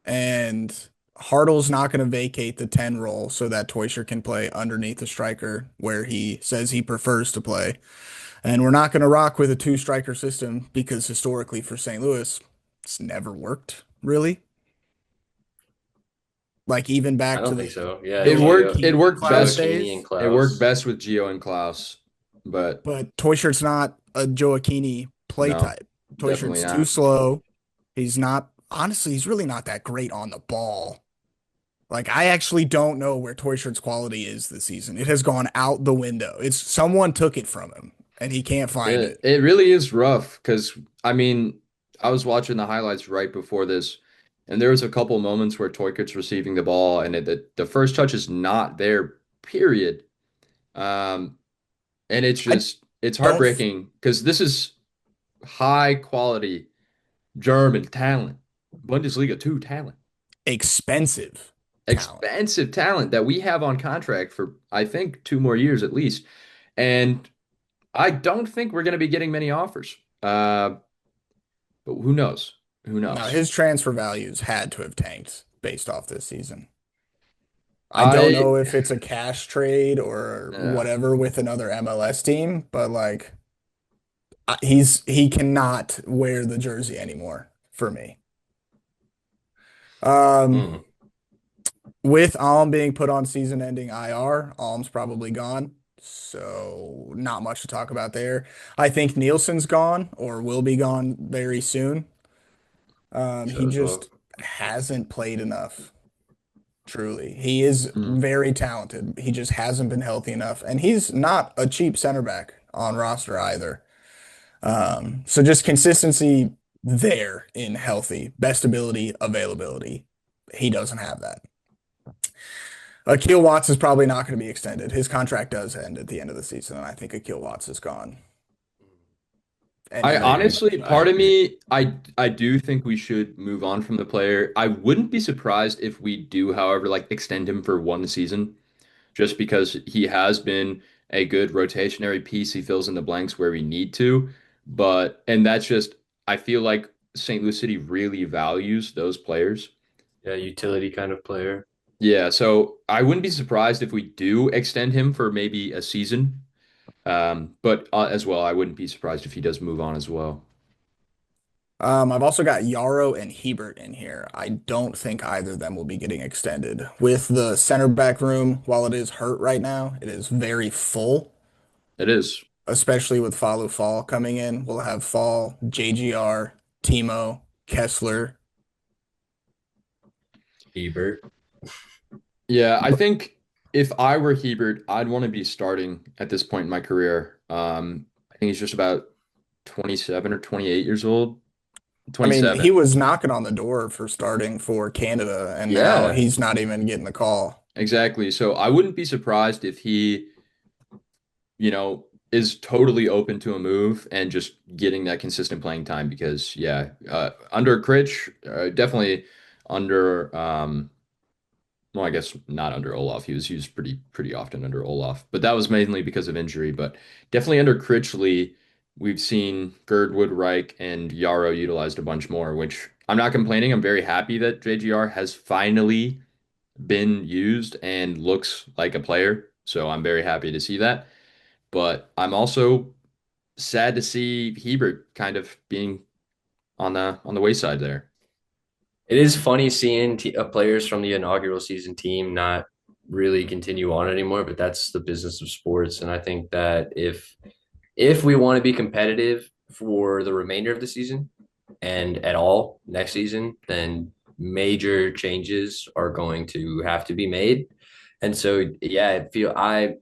And Hartle's not going to vacate the 10 role so that Toysher can play underneath the striker where he says he prefers to play. And we're not going to rock with a two striker system because historically for St. Louis, it's never worked really. Like even I back to don't the think so. Yeah, It worked. It Joaquini worked Klaus best. Gioacchini and days, It worked Klaus. best with Gio and Klaus, but but Toyshert's not a Joaquini play no, type. definitely Toyshert's too not. slow. He's not, honestly, he's really not that great on the ball. Like, I actually don't know where Toyshirt's quality is this season. It has gone out the window. It's someone took it from him and he can't find Yeah, it. it really is rough because I mean, I was watching the highlights right before this, and there was a couple moments where Toykic's receiving the ball, and the first touch is not there, period. Um, and I it's don't heartbreaking because this is high quality German talent, Bundesliga 2 talent, expensive talent. expensive talent that we have on contract for I think 2 more years at least, and I don't think we're going to be getting many offers. But who knows? Who Now, knows? his transfer values had to have tanked based off this season. I don't I know if it's a cash trade or uh, whatever with another MLS team, but like he cannot wear the jersey anymore for me. Um, Hmm. with Alm being put on season-ending IR, Alm's probably gone, so not much to talk about there. I think Nielsen's gone or will be gone very soon. He So as well. just hasn't played enough. Truly, he is mm, very talented. He just hasn't been healthy enough, and he's not a cheap center back on roster either. So just consistency there in healthy, best ability, availability. He doesn't have that. Akil Watts is probably not going to be extended. His contract does end at the end of the season, and I think Akil Watts is gone. I Ending of honestly, I part of agree. me, I do think we should move on from the player. I wouldn't be surprised if we do, however, like extend him for 1 season, just because he has been a good rotationary piece. He fills in the blanks where we need to, but and that's just I feel like St. Louis City really values those players. Yeah, utility kind of player. Yeah, so I wouldn't be surprised if we do extend him for maybe a season. But as well, I wouldn't be surprised if he does move on as well. I've also got Yarrow and Hebert in here. I don't think either of them will be getting extended. With the center back room, while it is hurt right now, it is very full, It is. especially with Falu Fall coming in. We'll have Fall, JGR, Timo, Kessler. Ebert. Yeah, I think if I were Hebert, I'd want to be starting at this point in my career. I think he's just about 27 or 28 years old. I mean, 27. he was knocking on the door for starting for Canada, and now Yeah, he's not even getting the call. exactly. So I wouldn't be surprised if he, is totally open to a move and just getting that consistent playing time because, yeah, under Critch, definitely under well, I guess not under Olaf. He was used pretty often under Olaf, but that was mainly because of injury. But definitely under Critchley, we've seen Gerd Woodreich and Yarrow utilized a bunch more, which I'm not complaining. I'm very happy that JGR has finally been used and looks like a player. So I'm very happy to see that. But I'm also sad to see Hebert kind of being on the wayside there. It is funny seeing players from the inaugural season team not really continue on anymore, but that's the business of sports. And I think that if we want to be competitive for the remainder of the season and at all next season, then major changes are going to have to be made. And so, yeah, I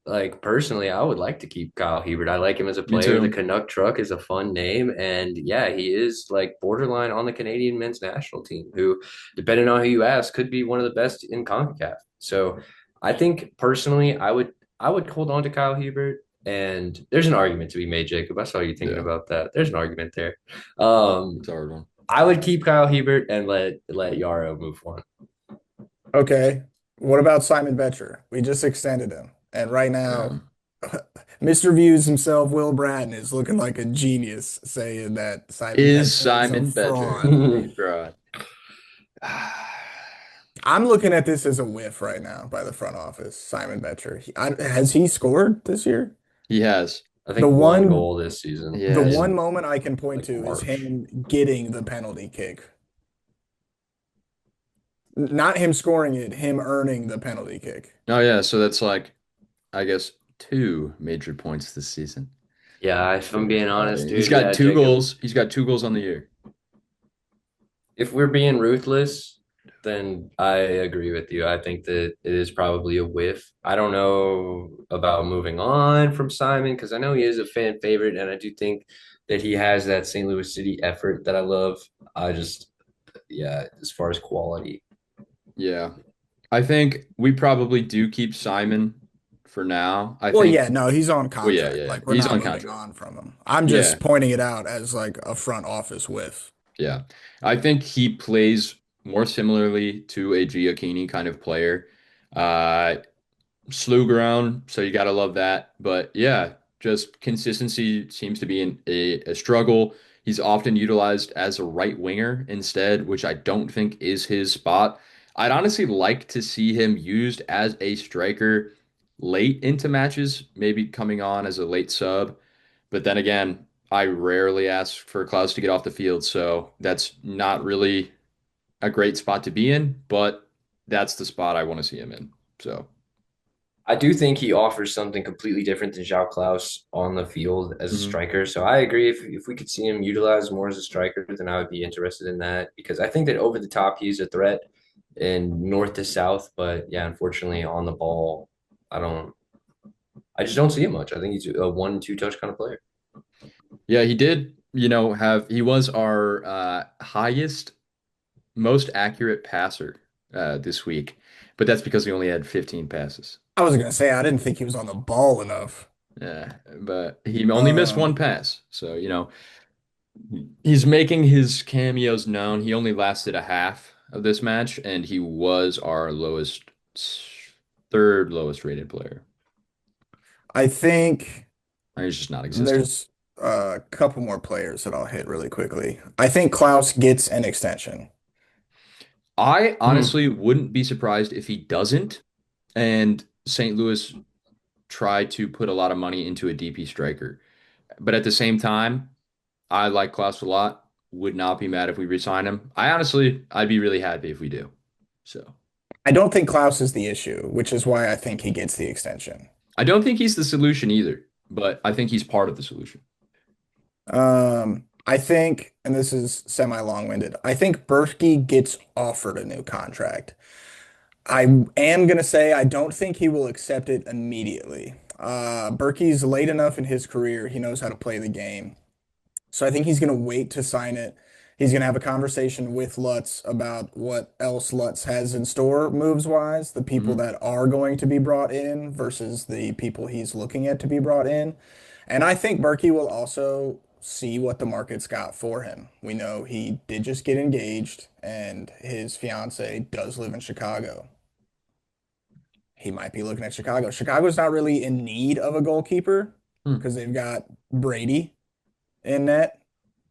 like personally, I would like to keep Kyle Hebert. I like him as a Me player. The too. Canuck truck is a fun name, and yeah, he is like borderline on the Canadian men's national team, who, depending on who you ask, could be one of the best in CONCACAF. So, I think personally, I would hold on to Kyle Hebert, and there's an argument to be made, Jacob. I saw you thinking Yeah, about that. There's an argument there. it's a hard one. I would keep Kyle Hebert and let Yarrow move on. Okay. What about Simon Betcher? We just extended him. And right now, Yeah. Mr. Views himself, Will Bratton, is looking like a genius saying that Simon Is Betcher is a Simon Betcher fraud. a fraud? I'm looking at this as a whiff right now by the front office. Simon Betcher. Has he scored this year? He has. I The think one one goal this season the Yeah, one in moment I can point like to is March. him getting the penalty kick. Not him scoring it, him earning the penalty kick. oh yeah, so that's like I guess two major points this season. Yeah, if I'm being honest, He's dude, got yeah, two Jacob. goals. He's got two goals on the year. If we're being ruthless, then I agree with you. I think that it is probably a whiff. I don't know about moving on from Simon because I know he is a fan favorite, and I do think that he has that St. Louis City effort that I love. I just, yeah, as far as quality. Yeah. I think we probably do keep Simon for now. I Well, think, yeah, no, he's on well, yeah, contract. yeah, yeah. Like we're He's not on moving contract. on from him. I'm just Yeah, pointing it out as like a front office whiff. yeah. I think he plays more similarly to a Giacchini kind of player. Uh, Slew ground, so you gotta love that. But yeah, just consistency seems to be a struggle. He's often utilized as a right winger instead, which I don't think is his spot. I'd honestly like to see him used as a striker late into matches, maybe coming on as a late sub. But then again, I rarely ask for Klaus to get off the field, so that's not really a great spot to be in, but that's the spot I want to see him in. So. I do think he offers something completely different than João Klaus on the field as a Mhm. striker. So I agree. If we could see him utilized more as a striker, then I would be interested in that because I think that over the top he's a threat in north to south. But yeah, unfortunately on the ball, I don't. I just don't see him much. I think he's a 1-2 touch kind of player. Yeah, he did, he was our highest, most accurate passer this week, but that's because he only had 15 passes. I was gonna say I didn't think he was on the ball enough. Yeah, but he only missed one Um, pass. So, he's making his cameos known. He only lasted a half of this match, and he was our third lowest rated player. I think He's just not existent. there's a couple more players that I'll hit really quickly. I think Klaus gets an extension. I Hmm. honestly wouldn't be surprised if he doesn't, and St. Louis try to put a lot of money into a DP striker. But at the same time, I like Klaus a lot. Would not be mad if we resign him. I'd be really happy if we do. So I don't think Klaus is the issue, which is why I think he gets the extension. I don't think he's the solution either, but I think he's part of the solution. I think, and this is semi long-winded, I think Berkey gets offered a new contract. I am gonna say I don't think he will accept it immediately. Berkey's late enough in his career, he knows how to play the game. So I think he's going to wait to sign it. He's going to have a conversation with Lutz about what else Lutz has in store moves wise, the people Mhm. that are going to be brought in versus the people he's looking at to be brought in. And I think Berkey will also see what the market's got for him. We know he did just get engaged and his fiance does live in Chicago. He might be looking at Chicago. Chicago's not really in need of a goalkeeper Hmm. because they've got Brady in net,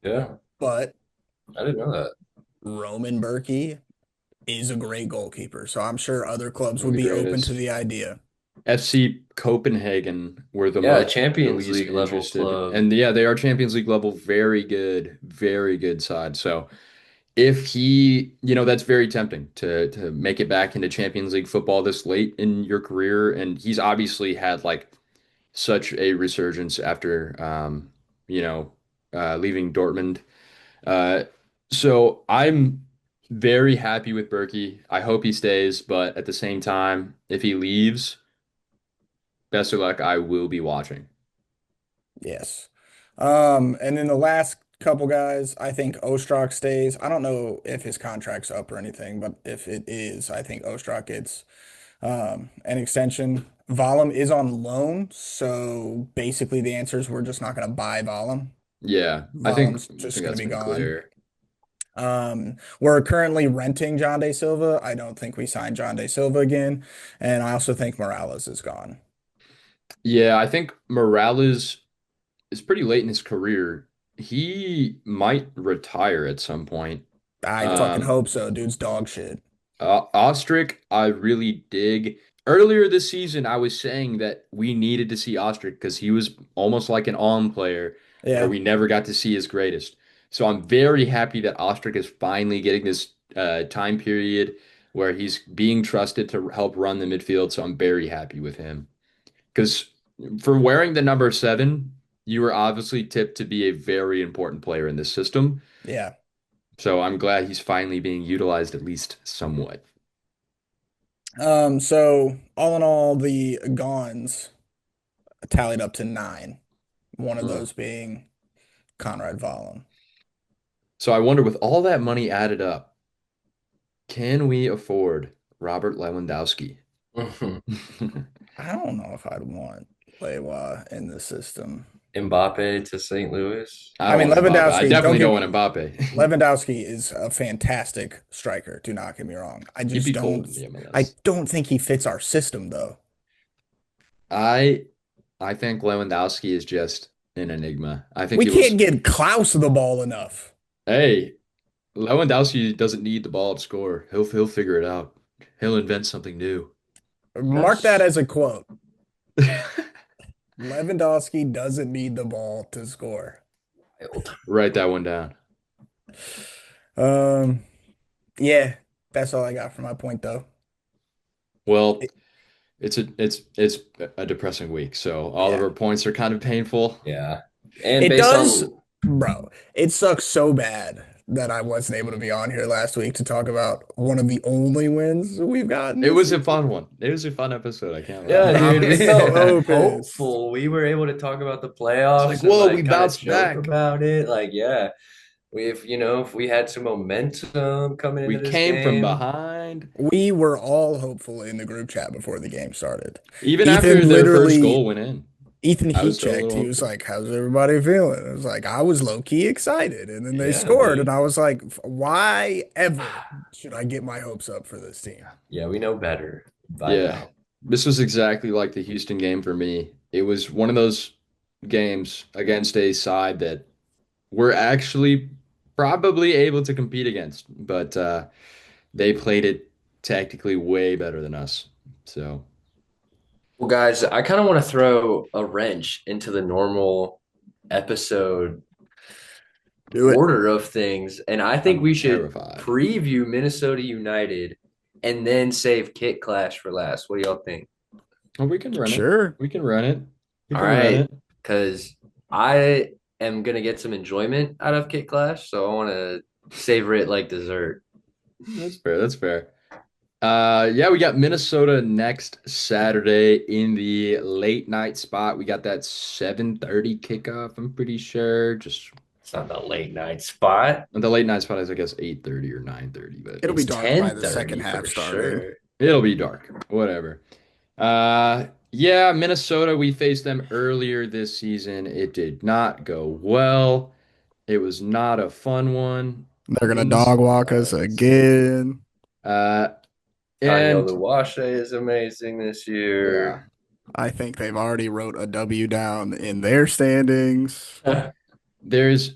Yeah, but I didn't know that. Roman Berkey is a great goalkeeper, so I'm sure other clubs One of would the be open to greatest. the idea. FC Copenhagen were Yeah, the Champions least League level interested. club. And yeah, they are Champions League level, very good side. So if he, that's very tempting to make it back into Champions League football this late in your career. And he's obviously had like such a resurgence after leaving Dortmund. Uh, so I'm very happy with Berkey. I hope he stays, but at the same time, if he leaves, best of luck. I will be watching. Yes. And then the last couple guys, I think Ostrak stays. I don't know if his contract's up or anything, but if it is, I think Ostrak gets an extension. Valum is on loan, so basically the answer is we're just not going to buy Valum. Yeah, Valum's I just think going to that's be been gone. clear. We're currently renting John Day Silva. I don't think we sign John Day Silva again. And I also think Morales is gone. Yeah, I think Morales is pretty late in his career. He might retire at some point. I fucking Um, hope so. Dude's dog shit. Ostrich, I really dig. earlier this season, I was saying that we needed to see Ostrich because he was almost like an on player where Yeah. we never got to see his greatest. So I'm very happy that Ostrich is finally getting this time period where he's being trusted to help run the midfield. So I'm very happy with him because for wearing the number 7, you were obviously tipped to be a very important player in this system. Yeah. So I'm glad he's finally being utilized at least somewhat. So all in all, the Gons tallied up to 9. One of Mm. those being Conrad Valen. So I wonder, with all that money added up, can we afford Robert Lewandowski? I don't know if I'd want Lewa in the system. Mbappe to St. Louis. I I don't mean, want Mbappe. I Lewandowski, don't definitely get don't me, want Mbappe. Lewandowski is a fantastic striker. Do not get me wrong. He'd be cold in the I MLS. don't think he fits our system though. I I think Lewandowski is just an enigma. I think We he can't was, get Klaus the ball enough. hey, Lewandowski doesn't need the ball to score. He'll figure it out. He'll invent something new. Mark that That's as a quote. Lewandowski doesn't need the ball to score. wild. Write that one down. Um, yeah, that's all I got for my point though. Well, It- it's a depressing week. So all of yeah. our points are kind of painful. Yeah. And It based does, on bro. It sucks so bad that I wasn't able to be on here last week to talk about one of the only wins we've gotten It this was a season. fun one. It was a fun episode. I can't yeah, lie. I'm dude, we felt so pissed. hopeful. We were able to talk about the It's like, playoffs and whoa, we like kind of bounced joke back. about it. Like, yeah, if we had some momentum coming We into this came from game. behind. We were all hopeful in the group chat before the game started. Even Ethan after their first literally, goal went in, Ethan I was heat still a checked. little He was hopeful. like, "How's everybody feeling?" I was like, "I was low key excited," and then they Yeah, scored, and dude. I was like, "Why ever should I get my hopes up for this team?" Yeah, we know better by Yeah, now. this was exactly like the Houston game for me. It was one of those games against a side that we're actually probably able to compete against, but they played it tactically way better than us. So, Well, guys, I kind of want to throw a wrench into the normal episode Do it. order of things, and I think I'm we should terrified. preview Minnesota United and then save Kit Clash for last. What do y'all think? Well, we can run it. Sure. We can run it. We All can run right, it. because I am gonna get some enjoyment out of Kit Clash, so I want to savor it like dessert. That's fair. That's fair. Yeah, we got Minnesota next Saturday in the late night spot. We got that 7:30 kickoff, I'm pretty sure. Just It's not the late night spot. the late night spot is, I guess, 8:30 or 9:30, but It'll be It's dark by the 10:30 second for half started. sure. it'll be dark. Whatever. Yeah, Minnesota, we faced them earlier this season. It did not go well. It was not a fun one. They're gonna Things dog walk us nuts. again. Uh, Tanya and Oluwasehe is amazing this yeah. year. I think they've already wrote a W down in their standings. There's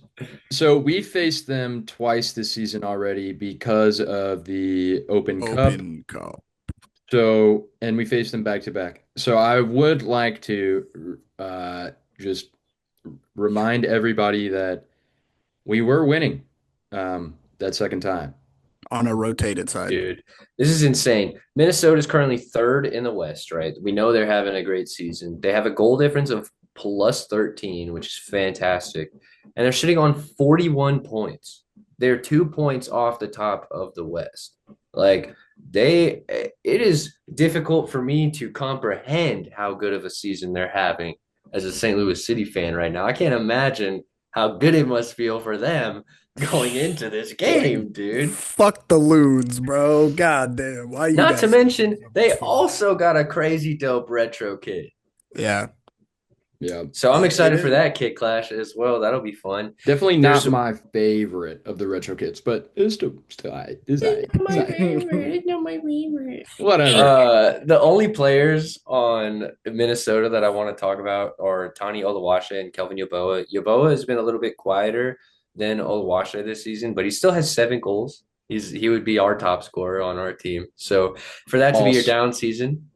so we faced them twice this season already because of the Open Cup. Open Cup. So, and we faced them back to back. So I would like to just remind everybody that we were winning that second time. On a rotated side. Dude, this is insane. Minnesota is currently third in the West, right? We know they're having a great season. They have a goal difference of plus 13, which is fantastic. And they're sitting on 41 points. They're 2 points off the top of the West. Like, it is difficult for me to comprehend how good of a season they're having as a St. Louis City fan right now. I can't imagine how good it must feel for them going into this game, dude. Fuck the loons, bro. God damn. Why you Not to guys mention, so much they fun? also got a crazy dope retro kit. Yeah. Yeah. So I'm It excited for is. that kit clash as well. That'll be fun. Definitely There's not some, my favorite of the retro kits, but it's still all right. It's all right. It's all right. it's not my favorite. Whatever. The only players on Minnesota that I want to talk about are Tani Oluwasehe and Kelvin Yeboah. Yeboah has been a little bit quieter than Oluwasehe this season, but he still has 7 goals. He would be our top scorer on our team. So for that to be your False. down season,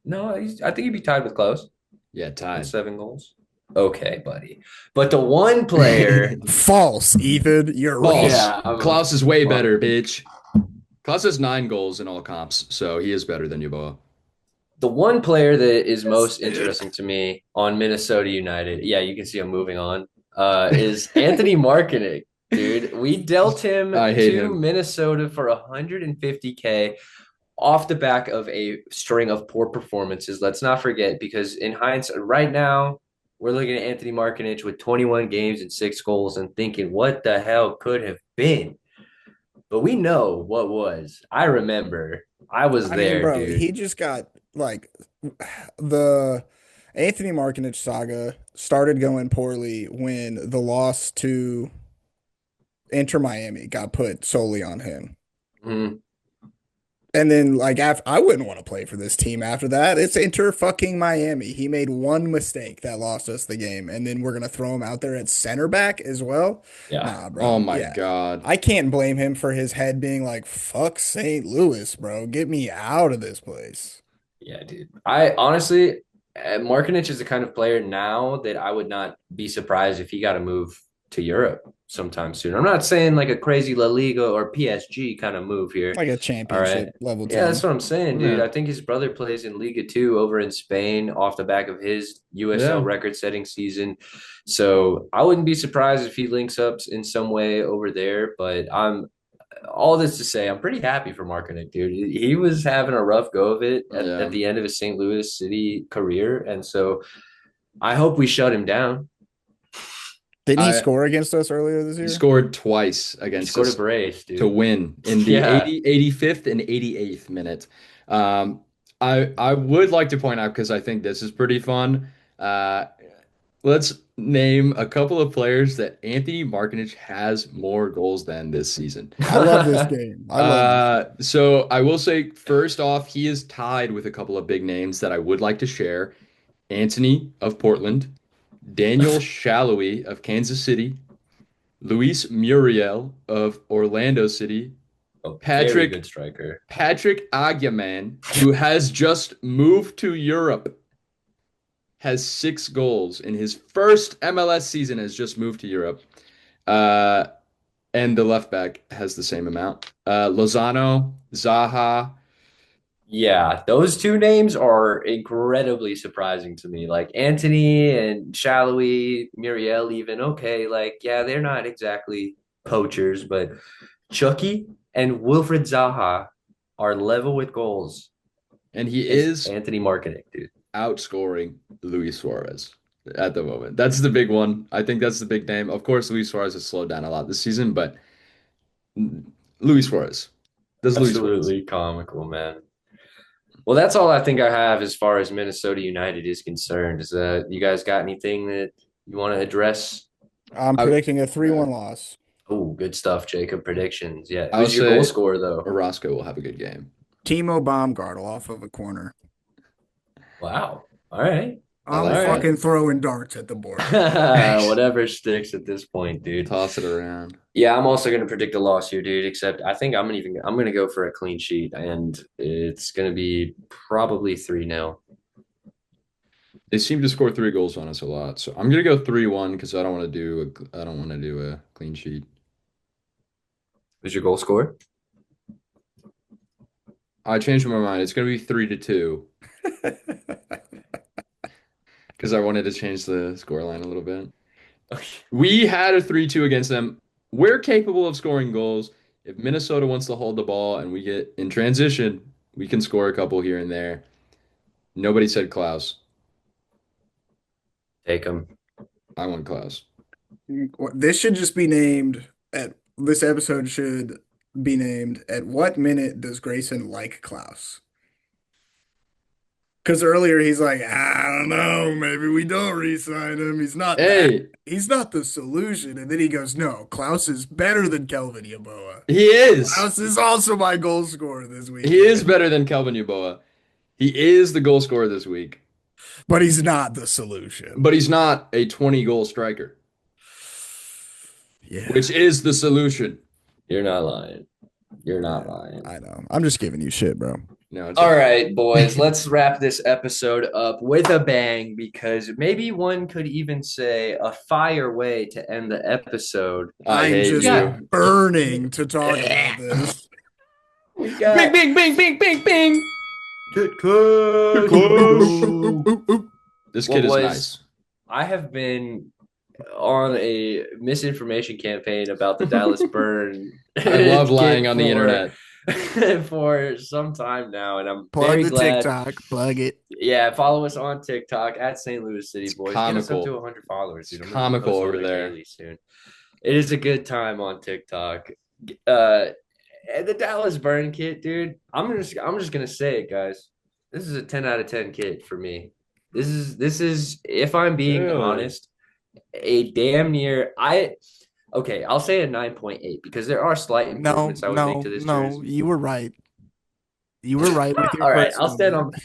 No, I think he'd be tied with Close Yeah, with tied. 7 goals. Okay, buddy. But the one player, False, Ethan. You're wrong. False. yeah, I'm Klaus is way well, better, bitch. Klaus has 9 goals in all comps, so he is better than Yeboah. the one player that is Yes, most dude. interesting to me on Minnesota United, yeah, you can see I'm moving on, is Anthony Markinek, dude. We dealt him I hate to him. Minnesota for 150K off the back of a string of poor performances. Let's not forget, because in hindsight, right now, we're looking at Anthony Markinek with 21 games and 6 goals and thinking, what the hell could have been? But we know what was. I remember. I was I mean, there, bro, dude. he just got like the Anthony Markinich saga started going poorly when the loss to Inter Miami got put solely on him. Mhm. And then, like, I wouldn't want to play for this team after that. It's Inter fucking Miami. He made one mistake that lost us the game, and then we're gonna throw him out there at center back as well. Yeah. Nah, Oh bro. my Yeah, God. I can't blame him for his head being like, "Fuck St. Louis, bro. Get me out of this place." Yeah, dude. I honestly, Markinich is the kind of player now that I would not be surprised if he got to move to Europe sometime soon. I'm not saying like a crazy La Liga or PSG kind of move here. Like a All right. championship level Yeah, that's team. what I'm saying, dude. Yeah. I think his brother plays in Liga 2 over in Spain off the back of his USL Yeah. record-setting season. So I wouldn't be surprised if he links up in some way over there. But I'm all this to say, I'm pretty happy for Markinek, dude. He was having a rough go of it at Yeah. the end of his St. Louis City career. And so I hope we shut him down. Didn't he I score against us earlier this He year? scored twice He against scored a us brace, to dude. win in the Yeah. 85th and 88th minute. Um, I would like to point out because I think this is pretty fun. Uh, let's name a couple of players that Anthony Markinich has more goals than this season. I love this game. I love this game. So I will say first off, he is tied with a couple of big names that I would like to share. Anthony of Portland, Daniel Shallowy of Kansas City, Luis Muriel of Orlando City, A very good Patrick striker. Patrick Aguiman, who has just moved to Europe, has 6 goals in his first MLS season, has just moved to Europe. Uh, and the left back has the same amount. Lozano, Zaha, Yeah, those two names are incredibly surprising to me. Like Anthony and Shallowy, Muriel, even okay. Like, yeah, they're not exactly poachers, but Chucky and Wilfred Zaha are level with goals and he as is Anthony Marketing, dude. outscoring Luis Suarez at the moment. That's the big one. I think that's the big name. Of course, Luis Suarez has slowed down a lot this season, but Luis Suarez. That's Luis Suarez. Absolutely comical, man. Well, that's all I think I have as far as Minnesota United is concerned. Is you guys got anything that you want to address? I'm I, predicting a 3-1 loss. Oh, good stuff, Jacob. Predictions. Yeah. I would Who's your goal say scorer though? Orozco will have a good game. Timo Baumgartel off of a corner. Wow. All right. I I'm All like right. that. fucking throwing darts at the board. Whatever sticks at this point, dude. Toss it around. Yeah, I'm also gonna predict a loss here, dude. Except I think I'm gonna go for a clean sheet, and it's gonna be probably 3-0. They seem to score 3 goals on us a lot, so I'm gonna go 3-1 because I don't want to do a clean sheet. Who's your goal scorer? I changed my mind. It's gonna be 3-2 because I wanted to change the scoreline a little bit. Okay. We had a 3-2 against them. We're capable of scoring goals. If Minnesota wants to hold the ball and we get in transition, we can score a couple here and there. Nobody said Klaus. Take him. I want Klaus. This should just be named at this episode should be named at what minute does Grayson like Klaus? Because earlier he's like, I don't know, maybe we don't re-sign him. Hey, He's not the solution. And then he goes, no, Klaus is better than Kelvin Yeboah. he is. Klaus is also my goal scorer this He is weekend. better than Kelvin Yeboah. He is the goal scorer this week, But he's not the solution. but he's not a 20-goal striker, Yeah, which is the solution. You're not lying. You're not yeah, lying. I know. I'm just giving you shit, bro. No, it's All okay. right, boys, let's wrap this episode up with a bang because maybe one could even say a fire way to end the episode. I I'm hate We just got, you. burning to talk about this. we Bing, got bing, bing, bing, bing, bing. Kit Good Kat. Here we Kush. go. This Well, kid is boys, nice. I have been on a misinformation campaign about the Dallas Burn I love lying kit on the internet. for some time now, and I'm Plug very the glad. TikTok, plug it. Yeah, follow us on TikTok at St. Louis City It's Boys. Get us up to comical. 100 followers, It's dude. I'm gonna be comical posting on over there there. daily soon. It is a good time on TikTok. Uh, and the Dallas Burn kit, dude. I'm just gonna say it, guys. This is a 10 out of 10 kit for me. This is if I'm being Really? honest, a damn near I okay, I'll say a 9.8 because there are slight No, improvements I would make no, to this no. jersey. You were right. You were right with your All right, first number.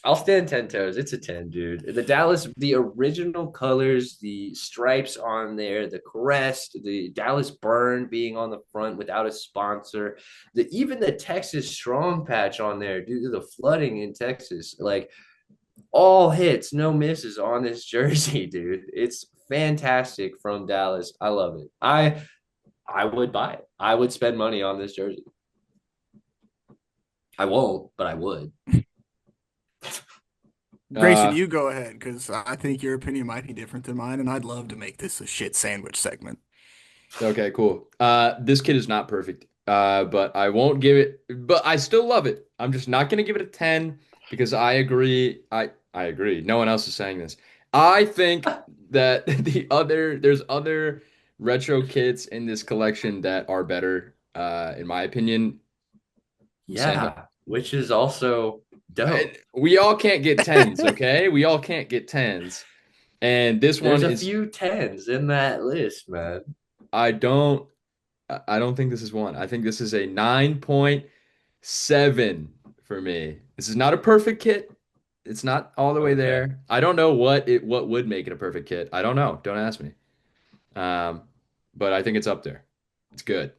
I'll stand 10 toes. It's a 10, dude. The original colors, the stripes on there, the crest, the Dallas Burn being on the front without a sponsor, even the Texas Strong patch on there due to the flooding in Texas. Like all hits, no misses on this jersey, dude. It's fantastic from Dallas. I love it. I would buy it. I would spend money on this jersey. I won't, but I would. Grayson, Uh, you go ahead because I think your opinion might be different than mine, and I'd love to make this a shit sandwich segment. okay, cool. This kid is not perfect. But I won't give it, but I still love it. I'm just not gonna give it a 10 because I agree. I agree. No one else is saying this. I think that there's other retro kits in this collection that are better, in my opinion. Same. Yeah, which is also dope. We all can't get tens, okay? We all can't get tens. And this There's one a is few tens in that list, man. I don't I don't think this is one. I think this is a 9.7 for me. This is not a perfect kit. It's not all the way Okay. there. I don't know what would make it a perfect kit. I don't know. Don't ask me. Um, but I think it's up there. It's good.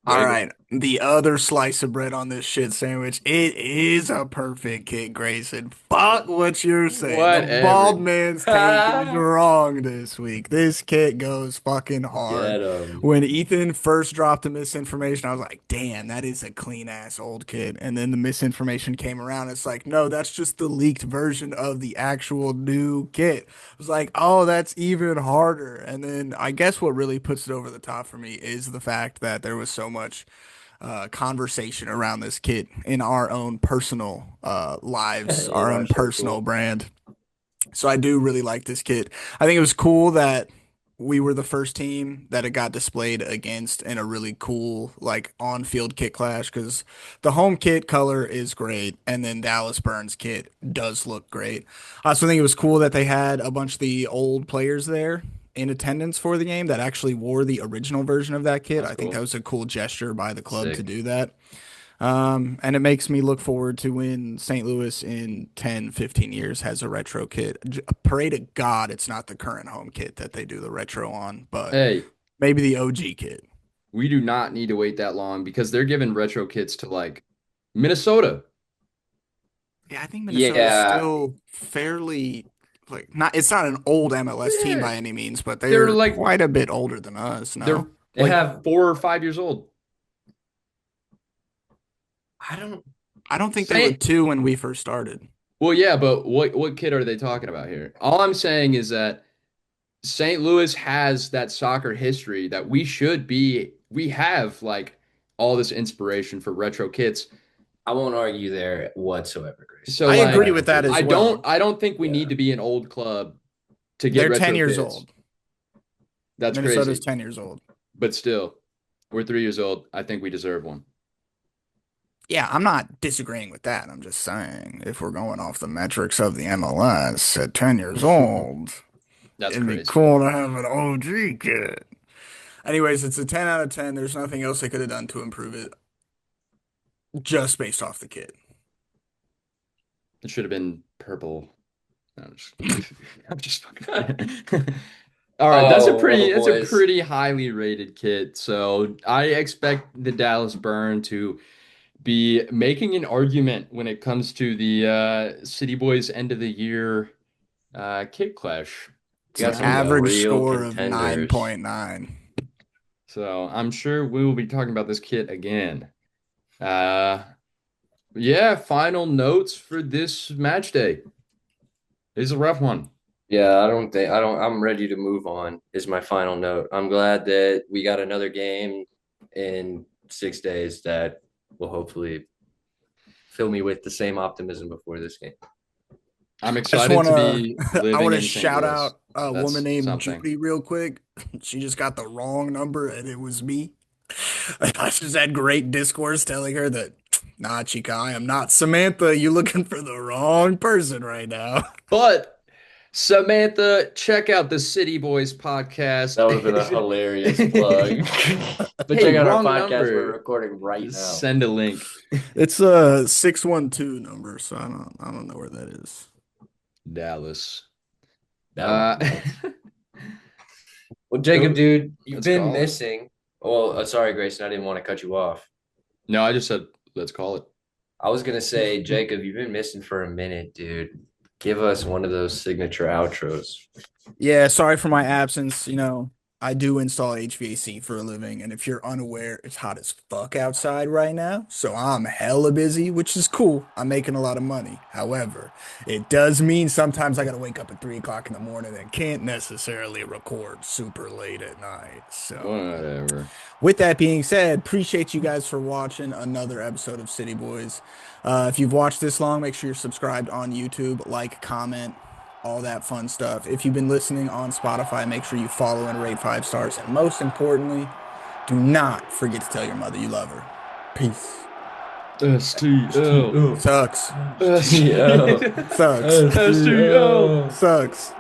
All Ready? right, the other slice of bread on this shit sandwich. It is a perfect kit, Grayson. Fuck what you're saying. The Whatever. bald man's take is wrong this week. This kit goes fucking hard. Get him. When Ethan first dropped the misinformation, I was like, damn, that is a clean ass old kit. And then the misinformation came around. It's like, no, that's just the leaked version of the actual new kit. I was like, oh, that's even harder. And then I guess what really puts it over the top for me is the fact that there was so much conversation around this kit in our own personal lives, our In our own personal circle. brand. So I do really like this kit. I think it was cool that we were the first team that it got displayed against in a really cool like on-field kit clash because the home kit color is great and then Dallas Burns kit does look great. I also think it was cool that they had a bunch of the old players there in attendance for the game that actually wore the original version of that kit. That's I think that cool. was a cool gesture by the club to Sick. do that. And it makes me look forward to when St. Louis in 10, 15 years has a retro kit. Pray to God it's not the current home kit that they do the retro on, but Hey, maybe the OG kit. we do not need to wait that long because they're giving retro kits to like Minnesota. Yeah, I think Minnesota's Yeah. still fairly like not it's not an old MLS team Yeah, by any means, but they're they're like quite a bit older than us, they're no? They like have 4 or 5 years old. I don't I don't think they were Saint two when we first started. Well, yeah, but what kid are they talking about here? All I'm saying is that St. Louis has that soccer history that we have like all this inspiration for retro kits. I won't argue there whatsoever, Grayson. So I agree I like with that completely as agree. well. I don't think we need Yeah. to be an old club to get They're 10 retro years kits. old. That's Minnesota's crazy. 10 years old. But still, we're 3 years old. I think we deserve one. Yeah, I'm not disagreeing with that. I'm just saying if we're going off the metrics of the MLS at 10 years old, That's it'd be crazy. cool to have an OG kit. Anyways, it's a 10 out of 10. There's nothing else they could have done to improve it just based off the kit. It should have been purple. No, I'm just, I'm just fucking. All right, Oh, that's a boys. pretty highly rated kit. So I expect the Dallas Burn to be making an argument when it comes to the City Boys end of the year kit clash. It's We got an You some know, average real score of contenders. 9.9. so I'm sure we will be talking about this kit again. Uh, yeah, final notes for this match day. It's a rough one. Yeah, I'm ready to move on, is my final note. I'm glad that we got another game in 6 days that will hopefully fill me with the same optimism before this game. I'm I just excited want to to be I living want to in St. shout Louis. out a woman That's named something. Judy real quick. She just got the wrong number and it was me. I just had great discourse telling her that, nah, Chica, I am not Samantha. You looking for the wrong person right now. But Samantha, check out the City Boys podcast. That would have been a hilarious plug. But Hey, check out our wrong podcast we're number. recording right now. Send a link. It's a 612 number, so I don't know where that is. Dallas. That would Uh, be nice. Well, Jacob, dude, you've let's been call it. missing. Well, sorry, Grayson, I didn't want to cut you off. No, I just said let's call it. I was gonna say, Jacob, you've been missing for a minute, dude. Give us one of those signature outros. Yeah, sorry for my absence. I do install HVAC for a living, and if you're unaware, it's hot as fuck outside right now. So I'm hella busy, which is cool. I'm making a lot of money. However, it does mean sometimes I gotta wake up at 3 o'clock in the morning and can't necessarily record super late at night. So Whatever. with that being said, appreciate you guys for watching another episode of City Boys. If you've watched this long, make sure you're subscribed on YouTube, like, comment, all that fun stuff. If you've been listening on Spotify, make sure you follow and rate 5 stars. And most importantly, do not forget to tell your mother you love her. Peace. STL. Sucks. STL. Sucks. STL. Sucks.